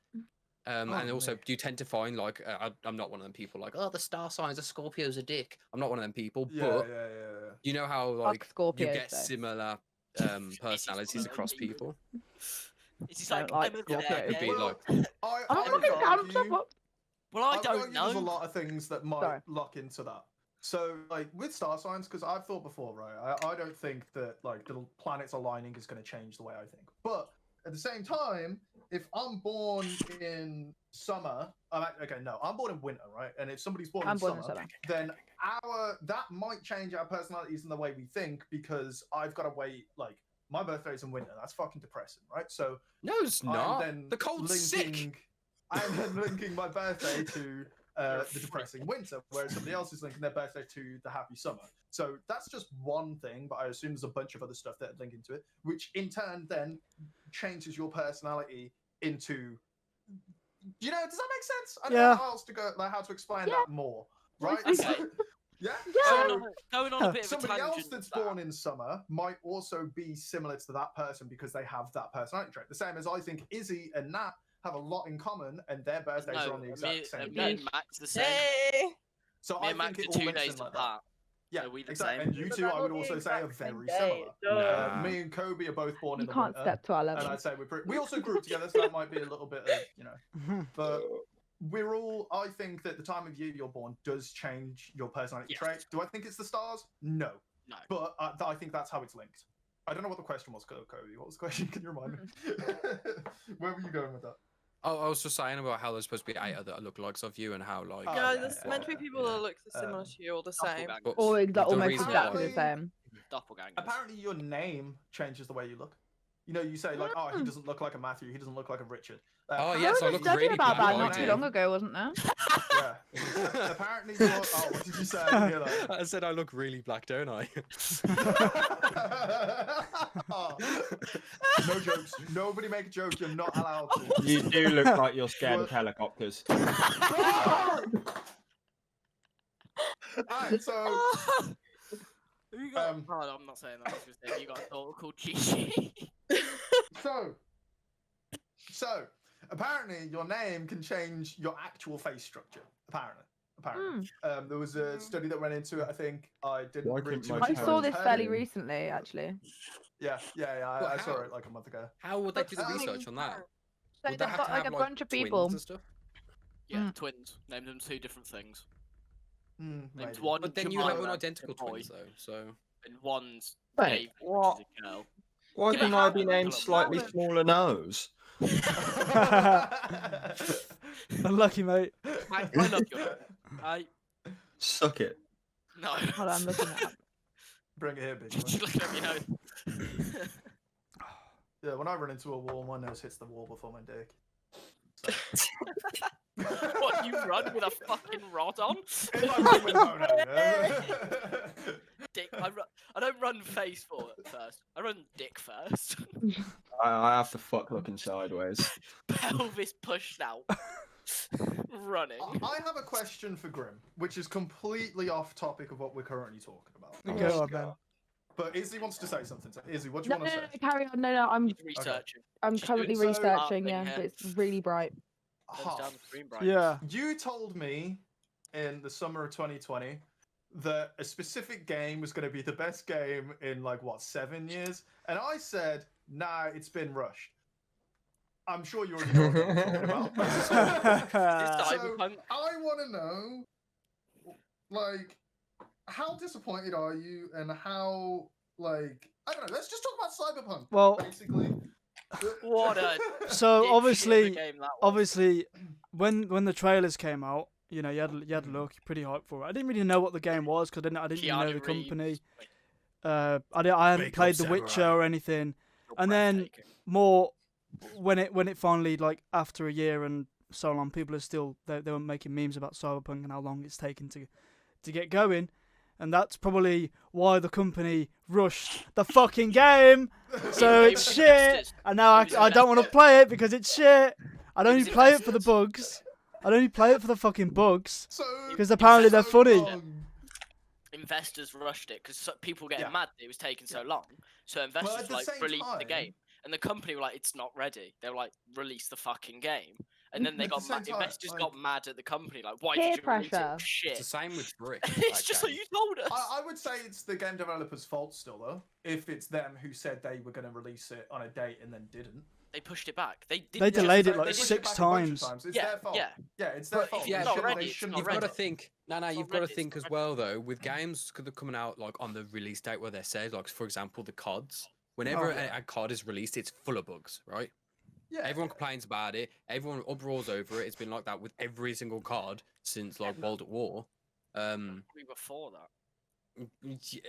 And Oh, also, mate. you tend to find like I'm not one of them people like, oh, the star signs of Scorpio's a dick. I'm not one of them people, Yeah, but yeah. you know how like you Scorpios, get though. similar personalities across people. It's just Don't like, like I'm a Scorpios. That could be fag. like I I would think argue, Well, I would don't argue there's a know. lot of things that might Sorry. lock into that. So, like, with star signs, because I've thought before, right, I don't think that, like, the planets aligning is going to change the way I think. But at the same time, if I'm born in summer, I'm born in winter, right? And if somebody's born I'm in born in summer, summer. then that might change our personalities and the way we think because I've got to wait, like, my birthday's in winter. That's fucking depressing, right? So no, it's I'm not. then The cold's sick. I'm then linking my birthday to the depressing winter, whereas somebody else is linking their birthday to the happy summer. So that's just one thing, but I assume there's a bunch of other stuff that link into it, which in turn then changes your personality into. You know, does that make sense? I don't Yeah. know how else to go, like how to explain that more, right? Okay. Yeah. Going So, on, going on a bit of a somebody tangent. else that's with that. born in summer might also be similar to that person because they have that personality trait. The same as I think Izzy and Nat have a lot in common, and their birthdays are on the exact same me day. and Max the same. Hey! So Me I and Max think are it all 2 links days in like that. apart. Yeah, so we the exactly. same. And you But two, they're I would not the also say, are exact same very day, similar. duh. Me and Kobe are both born You in the can't winter, step to our and level. I'd say we also grew up together, so that might be a little bit of, you know. But we're all. I think that the time of year you're born does change your personality Yes. trait. Do I think it's the stars? No. No. But I think that's how it's linked. I don't know what the question was, Cody. What was the question? Can you remind me? Where were you going with that? Oh, I was just saying about how there's supposed to be 8 other lookalikes of you and how like. Oh, Yeah, yeah, there's yeah, meant to be yeah, people yeah. that look similar to you or the same. Doppelgangers. But Or the almost reason exactly why- the same. Doppelgangers. Apparently, your name changes the way you look. You know, you say like, "Oh, he doesn't look like a Matthew. He doesn't look like a Richard." Oh, There yes, was I a look study really about black that and not white. too long ago, wasn't there? Yeah. Apparently, you're. Oh, what did you say? I didn't hear that. I said I look really black, don't I? Oh. No jokes. Nobody make a joke. You're not allowed to. You do look like you're scared of helicopters. Alright, so You got, Um, oh, I'm not saying that. I was just saying you got a daughter called Gigi. so apparently your name can change your actual face structure. Apparently. There was a study that went into it. I think I didn't Why read couldn't too my much I into saw it. this parents fairly pay? recently, actually. Yeah. Well, I saw how? it like a month ago. How would they do the Um, research on that? So Would they they've have got to like have, a like, bunch of twins people. and stuff? Yeah, twins. Name them 2 different things. Maybe. Named one But then you Jemima, have an a identical boy, twins though, so. and one's Wait, David, what? which is a girl. Why Yeah, couldn't how I be do named they slightly look? smaller nose? Unlucky, mate. I love your name. I Suck it. no. Hold on, I'm looking it up. Bring it here, big Did you boy. look at me nose? Yeah, when I run into a wall, my nose hits the wall before my dick. What, you run with a fucking rod on? If I run with no, yeah. Dick. I don't run face forward first. I run dick first. I have to fuck looking sideways. Pelvis pushed out. Running. I have a question for Grim, which is completely off topic of what we're currently talking about. Go on, then. But Izzy wants to say something. So, Izzy, what do No, you no, want no, to say? carry on. No, I'm He's researching. Just currently doing some art researching. thing Yeah, here. but it's really bright. Goes down the screen bright. Yeah. You told me in the summer of 2020 that a specific game was going to be the best game in like what 7 years, and I said, "Nah, it's been rushed." I'm sure you already know what I'm talking about. Is So, Cyberpunk? I want to know, like, how disappointed are you, and how, like, I don't know. Let's just talk about Cyberpunk. Well, Basically, What a so dipshit of a obviously, game that was. obviously, when the trailers came out, you know, you had a look, pretty hyped for it. I didn't really know what the game was because I didn't really know Keanu the company. Reeves. I hadn't Wake played up, The Witcher samurai. or anything. You're And then breathtaking. more when it finally, like, after a year and so on, people are still they were making memes about Cyberpunk and how long it's taken to get going, and that's probably why the company rushed the fucking game. So It it's was shit, investors. and now It was I don't want to investors. play it because it's shit. I'd It only was play it for the investors. bugs. I'd only play it for the fucking bugs. so Because apparently they're so funny. long. Investors rushed it because people were getting Yeah. mad that it was taking so long. So at investors the like same released the time- game, and the company were like, "It's not ready." They were like, "Release the fucking game," and then they At the got same mad. time, Investors like- got mad at the company, like, "Why Peer did you release pressure. it? Shit!" It's the same with Brick. It's that just like game. you told us. I would say it's the game developers' fault still, though. If it's them who said they were going to release it on a date and then didn't. They pushed it back. They They didn't delayed just- it like they pushed didn't- six back a bunch of times. It's Yeah, their fault. yeah. Yeah, it's their But if fault. it's Yeah, They not shouldn't- ready, they it's shouldn't not You've have got to done it. think. No, It's you've not got to ready, it's think not as ready. well though. With games that are coming out like on the release date where they said, like for example, the CODs. Whenever Oh, yeah. a COD is released, it's full of bugs, right? Yeah. Everyone complains about it. Everyone uproars over it. It's been like that with every single COD since like World at War. We were for that.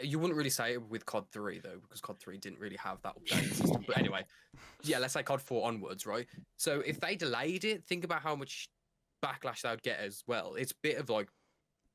You wouldn't really say it with COD 3 though, because COD 3 didn't really have that updated system. But anyway, yeah, let's say COD 4 onwards, right? So if they delayed it, think about how much backlash they would get as well. It's a bit of like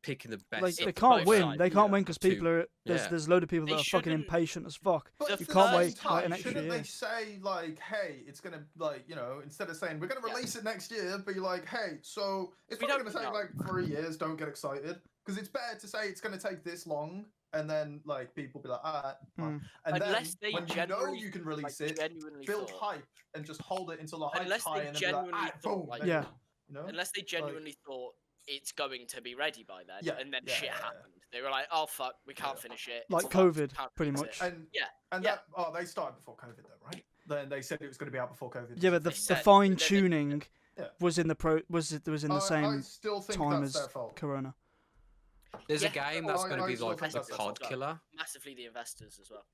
picking the best. Like of they the can't both win. sides. They can't Yeah. win because Two. people are Yeah. there's a load of people They that are fucking shouldn't- impatient as fuck. But You at the can't same wait, like, time, an extra shouldn't year. they say like, "Hey, it's gonna like you know," instead of saying we're gonna Yeah. release it next year, be like, "Hey, so it's We probably don't gonna take know. like 3 years. Don't get excited," because it's better to say it's gonna take this long, and then like people be like, "Ah," Mm. and Unless they then when you know genuinely, you can like, release it, genuinely build thought, hype and just hold it until the hype's Unless they high, and then be genuinely like, "Ah, thought, boom!" like- there Yeah. you go," you know? unless they genuinely thought it's going to be ready by then, Yeah, and then yeah, shit yeah, yeah. happened. They were like, "Oh fuck, we can't Yeah. finish it." Like it's fucked, we COVID, can't pretty release much. it." And Yeah, and yeah. that they started before COVID though, right? Then they said it was going to be out before COVID. Yeah, but the They said- fine they- they- tuning Yeah. was in the was in the I same still think time that's as their fault. Corona. There's Yeah. a game that's I- going to I be still like think the that's cod Go. killer. Massively the investors as well.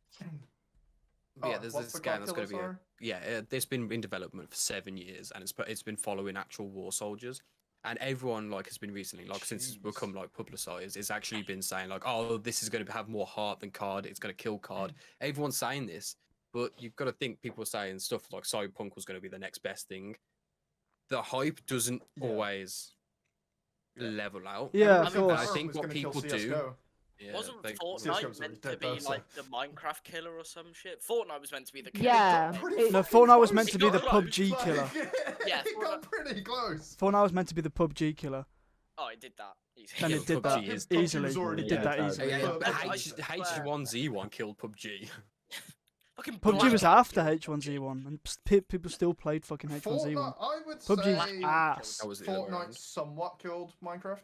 But yeah, Oh, there's what's this the game cod that's going to be killer, it's been in development for 7 years, and it's been following actual war soldiers, and everyone like has been recently since it's Jeez. become like publicized, it's actually been saying like, oh, this is going to have more heart than card, it's going to kill card. Everyone's saying this, but you've got to think people are saying stuff like Cyberpunk was going to be the next best thing. The hype doesn't Yeah. always Yeah. level out. Yeah, Everyone of said course. I Valorant think was what gonna kill people do. CS:GO. Yeah, Wasn't they- CS:GO's Fortnite already meant to dead be though, so- like the Minecraft killer or some shit? Fortnite was meant to be the killer. Yeah. Pretty No, fucking Fortnite was close, meant to be the It's not PUBG like, killer. Yeah, it got pretty close. Fortnite was meant to be the PUBG killer, Oh, it did that. Easy. and Yeah, it did PUBG that is- PUBG easily. was already It did dead. that Yeah, easily. Yeah, But but PUBG H1Z1 killed PUBG. Fucking PUBG was Black after killed H1Z1, and people still played fucking H1Z1. Fortnite, I would PUBG's say ass. That was the other way Fortnite around. somewhat killed Minecraft.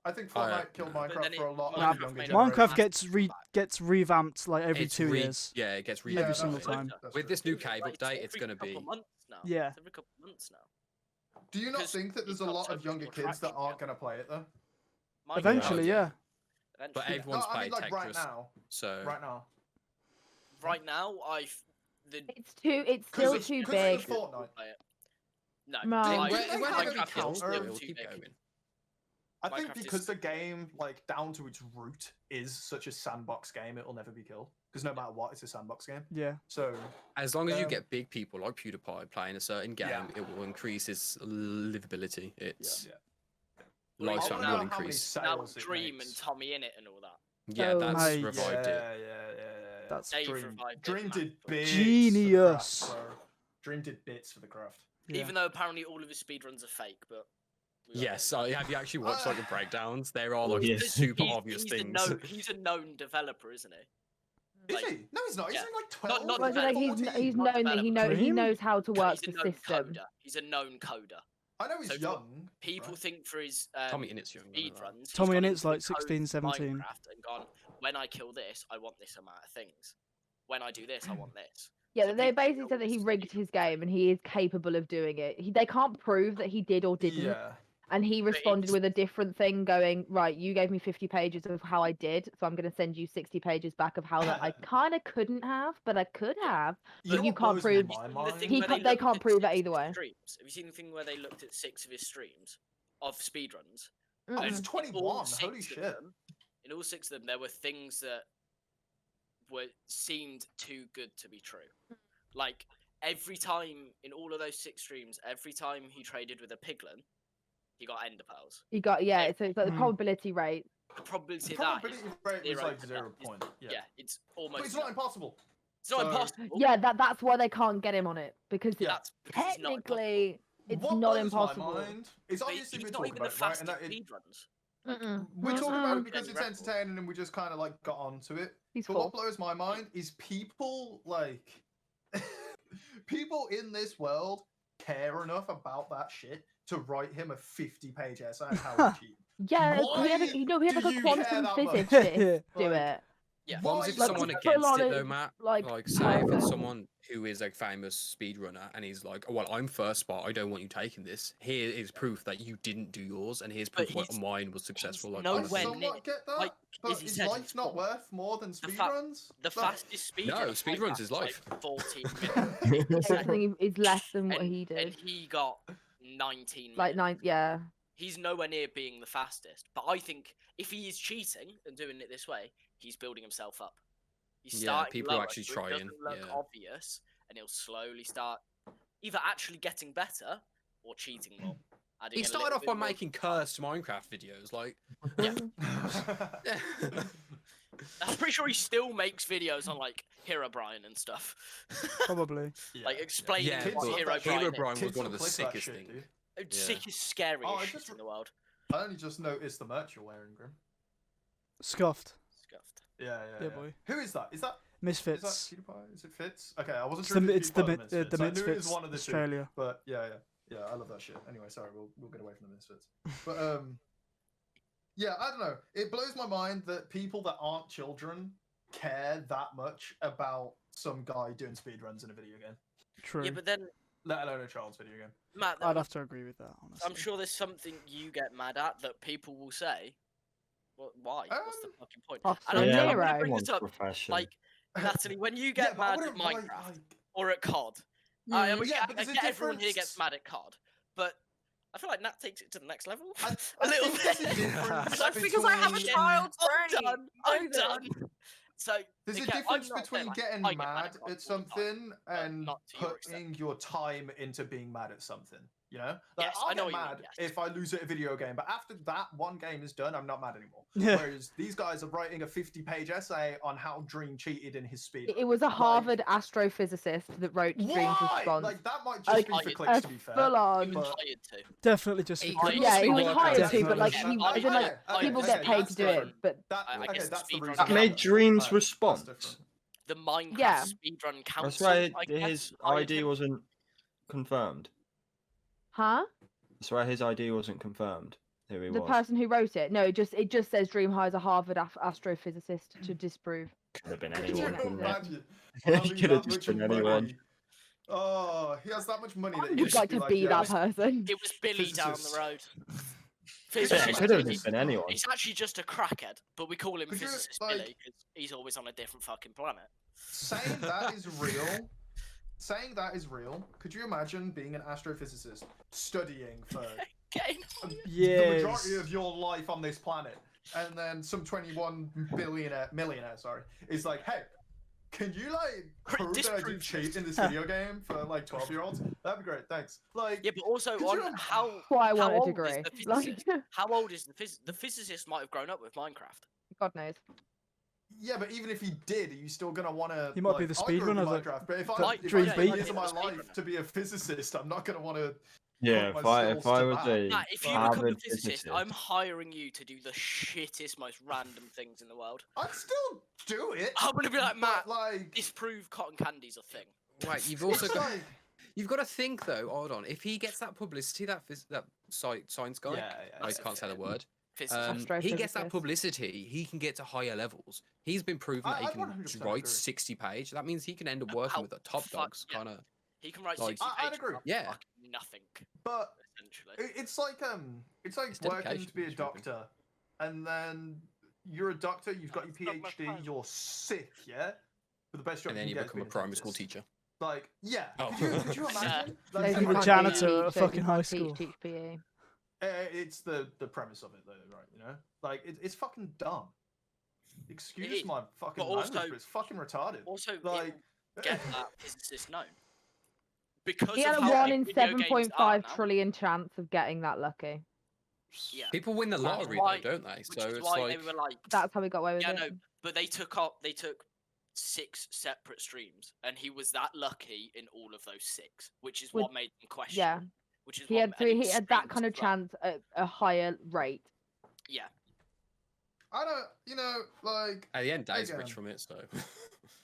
I think Oh, yeah. Fortnite killed But then Minecraft for a lot Minecraft of younger made a generations. Minecraft Massive gets revamped like every It's 2 years. Yeah, it gets Yeah, every that's single true. time. That's With true. this new cave Like, update, it's every going to couple be. months now. Yeah. It's every couple months now. Do you not because think that there's it's a got lot so of much younger more kids that traction aren't now. going to play it though? Minecraft, Eventually, yeah. But Eventually. everyone's No, I mean played like right Tetris, now. so Right now. Right now, It's still Because too of big. Fortnitite. No, No. I- Did they have any Minecraft is counter- still it'll too keep big. going. I think Minecraft is because the still big. game, like down to its root, is such a sandbox game, it will never be killed. Because no matter what, it's a sandbox game. Yeah. So As long as you Um, get big people like PewDiePie playing a certain game, Yeah. it will increase its livability. Its yeah. Well, lifespan now- will now how increase. Now sales it Dream makes. and Tommy in it and all that. Yeah, Oh, that's mate. revived yeah, it. yeah. That's Dave Dream. revived it Dream did massively. bits. Genius. For the craft, bro. Dream did bits for the craft. Yeah. Even though apparently all of his speedruns are fake, but. we won't Yes, get into have you actually watched like the breakdowns? There are Oh, like yeah. it. super He's- obvious he's things. He's a known developer, isn't he? Is Like, he? No, he's not. He's yeah. only like 12. not Well, I feel like 14. he's not known that he Dream? knows how to work He's a the known system. coder. He's a known coder. I know he's So for- young. People right? think for his Tommy Innit's young. I know that. speedruns. he's Tommy gone Innit's into like the 16, code 17. Minecraft and gone, when I kill this, I want this amount of things. When I do this, I want this. Yeah, So they people basically know said that he it's rigged his game and he is capable of doing it. They can't prove that he did or didn't. Yeah. And he responded it's- with a different thing, going, right, you gave me 50 pages of how I did, so I'm going to send you 60 pages back of how that I kind of couldn't have, but I could have. You know But you what can't blows prove- my The mind? thing He where can't- they looked can't at prove that 6 of either his way. Streams? Have you seen the thing where they looked at 6 of his streams of speedruns? Oh, Mm-mm. he's In 21. all Holy 6 of shit. them- in all 6 of them, there were things that seemed too good to be true. Like every time in all of those 6 streams, every time he traded with a piglin, he got ender pearls. You got, yeah, so it's like the Mm. probability rate. The probability The of that probability is rate was 0 like to 0 none. point. Yeah. It's But almost it's not none. impossible. It's not so- impossible. Yeah, that's why they can't get him on it, because Yeah. That's because it's not impossible. technically it's what not blows impossible. My mind is But obviously he's we not talk even about the it, right? And fastest that it, speedruns. we're talking about it Mm-mm. because Any it's record. entertaining and we just kind of like got onto it. He's But four. what blows my mind is people like people in this world care enough about that shit to write him a 50-page essay on how to cheat. Yeah, Why he had like do a you quantum care that much? physicist do Like, it. Yeah. What Why if like, someone full against on it it, though, Matt? like, Say if perfect. it's someone who is a famous speedrunner and he's like, oh, well, I'm first spot. I don't want you taking this. Here is proof that you didn't do yours, and here's But proof what he's- mine was successful. Like, no I kind of way thing. near- somewhat get that, like but Izzy is said, life he's not four. worth more than The speedruns? The fastest speed. No, run of speedruns Minecraft is was, life. Like 14 Yeah, minutes. I think it's less than what and, he did. and he got 19 Like minutes. 9, yeah. He's nowhere near being the fastest. But I think if he is cheating and doing it this way, he's building himself up. He's Yeah, starting people are lower, actually so it trying, doesn't look yeah. obvious, and he'll slowly start either actually getting better or cheating more. adding He a started little off bit by more- making cursed Minecraft videos, like. Yeah. I'm pretty sure he still makes videos on like Herobrine and stuff. Probably. Like explaining Yeah, Kids what love that Herobrine shit. is. Herobrine was Kids one will of the click that sickest shit, things. dude. It's Yeah. sickest, scariest Oh, I shit just in the world. I only just noticed the merch you're wearing, Grim. Scuffed. Scuffed. Yeah, Yeah, boy. Who is that? Is that Misfits. PewDiePie? Is it Fitz? Okay, I wasn't It's sure. the, if it's it the, was mi- PewDiePie or the Misfits. I knew it was Misfits, one of the two. Australia. But yeah, I love that shit. Anyway, sorry, we'll get away from the Misfits. But yeah, I don't know. It blows my mind that people that aren't children care that much about some guy doing speedruns in a video game, True. Yeah, but then let alone a child's video game. Matt, I'd have to agree with that, honestly. I'm sure there's something you get mad at that people will say Why? What's the fucking point? Oscar And I'm Yeah, gonna Nero. bring this up. Profession. Like, Natalie, when you Yeah, get but I mad at wouldn't write, Minecraft like- or at COD, Yeah, but I there's a get everyone here difference. gets mad at COD, but I feel like Nat takes it to the next level. I a little think bit. there's a difference That's because I have a between- child's I'm brain. done. I I'm know that. done. So There's a okay, I'm difference not saying, between like, getting I get mad COD at all the time, something but and not to your extent. putting your time into being mad at something. You know, Yes, I'll I know get what you mean, mad yes. if I lose at a video game, but after that one game is done, I'm not mad anymore. Yeah. Whereas these guys are writing a 50-page essay on how Dream cheated in his speed. It was a Harvard astrophysicist that wrote Dream's Why? response. Like that might just Like, be for a clicks, to be fair. full He on. was But- hired to. Definitely just He for could clicks. Yeah, he also was work hired out to, but like definitely. he, I as in, like get- I people get- get paid to that's do it. different. But That, I okay, guess that's the speedrun reason. counts. That made Dream's That's response. different. The Minecraft Yeah. speedrun council. That's why I guess, his hired ID him. wasn't confirmed. huh? That's why his ID wasn't confirmed. Who he The was. person who wrote it? No, it just says Dream hires a Harvard astrophysicist to disprove. Could have been Could you anyone. couldn't it? imagine He having could have that just much been anyone. money? Oh, he has that much money I that he would could like be to be that yeah, person. It was Billy down Physicist. the road. Yeah, Physicist it could have Billy. just been anyone. He's actually just a crackhead, but we call him Could you, Physicist like- Billy because he's always on a different fucking planet. Saying that is real. Saying that is real. Could you imagine being an astrophysicist studying for Okay. the Yes. majority of your life on this planet, and then some 21 millionaire, is like, hey, can you like prove that I do Disprove cheat in this video game for like 12-year-olds? That'd be great, thanks. Like, Yeah, but also Could on you- how Why I how want a old is degree. the Like, physicist? How old is the physicist? Might have grown up with Minecraft. God knows. yeah, but even if he did, are you still gonna want to? He might be the speedrunner that- Minecraft, but if that I Dream if I beat. years of my The life speedrunner. to be a physicist, I'm not gonna want to. Yeah, put if my I skills if I to was that. a Nah, if you become a Harvard physicist, physicist, I'm hiring you to do the shittest, most random things in the world. I'd still do it. I'm gonna be like, but, Matt, like, disprove cotton candy's a thing. Right, you've also it's got like, you've got to think though. Hold on, if he gets that publicity, that science guy, yeah, I yeah. can't say the word. Physicist. He gets that Astrophysicist. publicity, he can get to higher levels. He's been proven that he I can 100% write agree. 60 page. That means he can end up working How with the top fuck- dogs, yeah. kind of. He can write Like- 60 I'd pages. agree. of Yeah. fucking nothing, But essentially. it's like It's working dedication, to be a it's really good. doctor, and then you're a doctor, you've got your That's not my PhD, plan. you're sick, yeah. But the best job And then you you can get is become a being primary school dentist. teacher. Like, yeah. Oh. Could you imagine? Those Like, who the can't janitor teach, at those who fucking can't high teach, school. Teach PE. It's the premise of it, though, right? You know, like it's fucking dumb. Excuse is, my fucking but language, also- but it's fucking retarded. Also, Like, get that physicist known. Because He had of a how 1 in big video games are 7.5 now. trillion chance of getting that lucky. Yeah. People win the Which is lottery why- though, don't they? Which So is it's why like they were like, That's how he got away with yeah, it. no, but they took 6 separate streams, and he was that lucky in all of those 6, which is With- what made them question. Yeah, Which is he what had and three. was He had that streams kind of as well. chance at a higher rate. Yeah. I don't, you know, like, at the end, Dave's Again. rich from it. So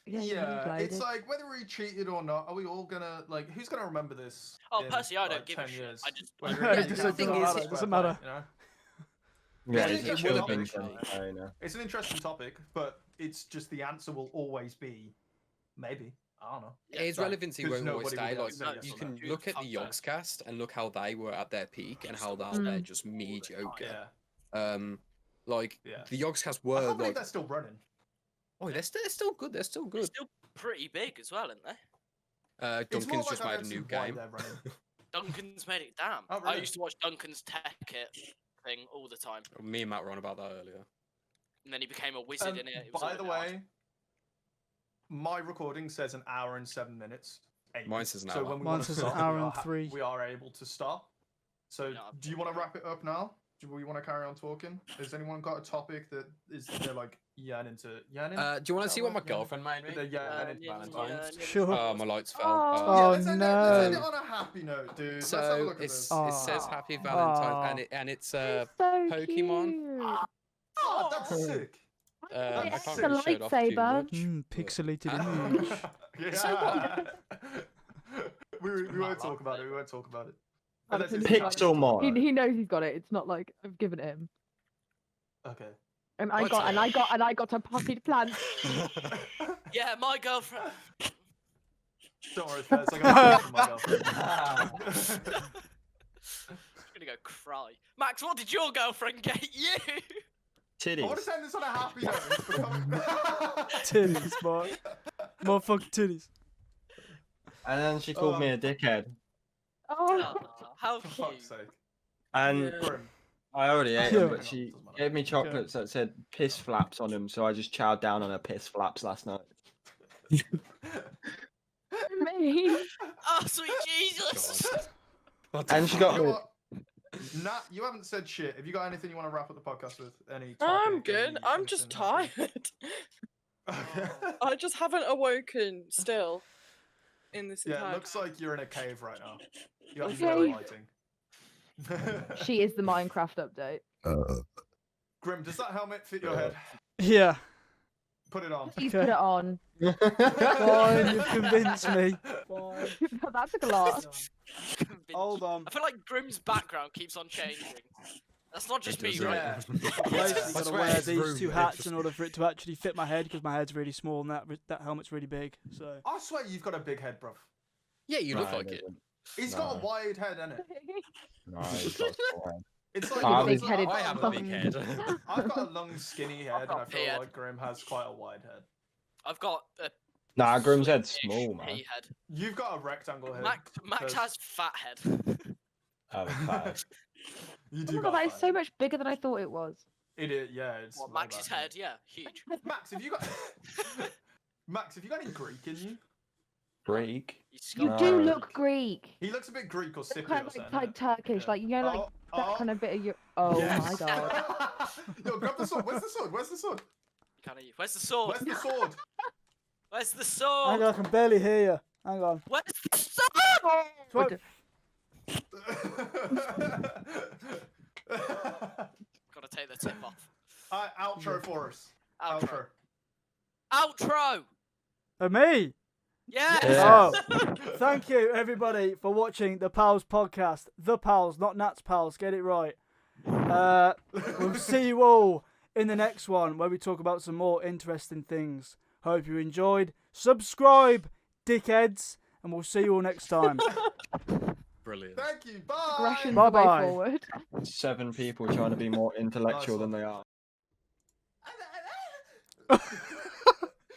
yeah, it's like whether he cheated or not. Are we all gonna like? Who's gonna remember this? Oh, in, personally, I don't like, give a 10 shit. years? I just- Whether Yeah, he it did doesn't or not, matter, it's it doesn't fair play, matter. You know? yeah, It's it an would have been interesting topic. container. It's an interesting topic, but it's just the answer will always be maybe. I don't know. its Right, relevancy 'cause won't always nobody stay. will Like say yes you or can no. look at the Fuck that. Yogscast and look how they were at their peak and how now Mm. they're just mediocre. Yeah, Like yeah. the Yogscast I were can't believe like, they're still running. oh, they're still good. They're still They're good. still pretty big as well, aren't they? It's more Duncan's like just I made a don't see new why game. they're running. Duncan's made it. Damn. Oh, I really? used to watch Duncan's Tech It thing all the time, Me and Matt were on about that earlier. and then he became a wizard in it. It was By all the a bit odd. way, my recording says an hour and 7 minutes. 8. Mine says an So hour. when we Mine wanna says an stop, hour we and are 3. We are able to stop. So No, do you want to wrap it up now? Do we want to carry on talking? Has anyone got a topic that is they're like yearning to yearning? Do you want to Is see that what my right? Yeah. girlfriend made me? They're yearning yeah, Valentine's. yeah. Sure. Oh, my lights fell. Oh. Yeah, Oh, let's end it no. on a happy note, dude. Let's have a So look at it's, this. it says Aw. Happy Valentine's, Aw. and it's So Pokemon. cute. Oh, that's sick. I It's can't a really show it off too lightsaber. much. Pixelated Ah. image. Yeah. So we won't talk about it. We won't talk about it. Oh, Unless it's it's in like- Pixel Mod. He knows he's got it. It's not like I've given it him. Okay. And What's that? I got a potted plant. Yeah, my girlfriend. Don't worry, Fez. I got a my girlfriend. I'm gonna go cry. Max, what did your girlfriend get you? I want to Titties. end this on a happy note. Titties, boy. Motherfucking titties. And then she called me a dickhead. Oh, Aw, how For cute. fuck's sake. And Yeah. Grim. I already ate them, Yeah. but she gave me chocolates that said piss flaps on them, so I just chowed down on her piss flaps last night. me. Oh, sweet Jesus! And she got You know me. what? Nat, you haven't said shit. Have you got anything you want to wrap up the podcast with? Any I'm topic, good. any- I'm just anything tired. happy? Okay. I just haven't awoken still in this Yeah, entire it looks like you're in a cave right now. You have Okay. no lighting. She is the Minecraft update. Grim, does that helmet fit your head? Yeah. Put it on. Please Okay. put it on. Fine, you've convinced me. Fine. That took a lot. Convinced. Hold on. I feel like Grim's background keeps on changing. That's not just me, does, right? Yeah. Basically, I gotta swear wear his these room two is hats just- in order for it to actually fit my head because my head's really small and that helmet's really big. So I swear you've got a big head, bruv. Yeah, you look No, like it it. isn't. He's got a No. wide head, innit? No, he's got a small head. It's like Ah, it's big-headed like- I have a big head. I've got a long, skinny head, and I got feel beard. like Grim has quite a wide head. I've got a Nah, Grim's head's ish small, man. pea head. You've got a rectangle head. Max There's- has fat head. Oh, fat. You Oh do my got god, that a is fat so head. much bigger than I thought it was. It is, yeah. It's Well, way Max's back. head, yeah, huge. Max, have you got? Max, have you got any Greek in you? Greek. He's You got- do No. look Greek. He looks a bit Greek or Look Cypriot kind or of something. like Turkish, Yeah. like you know, like that kind of bit of your. Oh Yes. my god. Yo, grab the sword. Where's the sword? Where's the sword? Can't hear you. Where's the sword? Where's the sword? Where's the hang sword? on, I can barely hear you. Hang on. Where's the sword? What? Gotta take the tip off. Alright, outro for us. Outro. Outro. Me? Yes. Yeah. Oh, thank you everybody for watching the Pals podcast. The Pals, not Nat's Pals. Get it right. We'll see you all in the next one where we talk about some more interesting things. Hope you enjoyed. Subscribe, dickheads, and we'll see you all next time. Brilliant. Thank you. Bye. Aggression's the way Bye-bye. forward. 7 people trying to be more intellectual Nice than they are.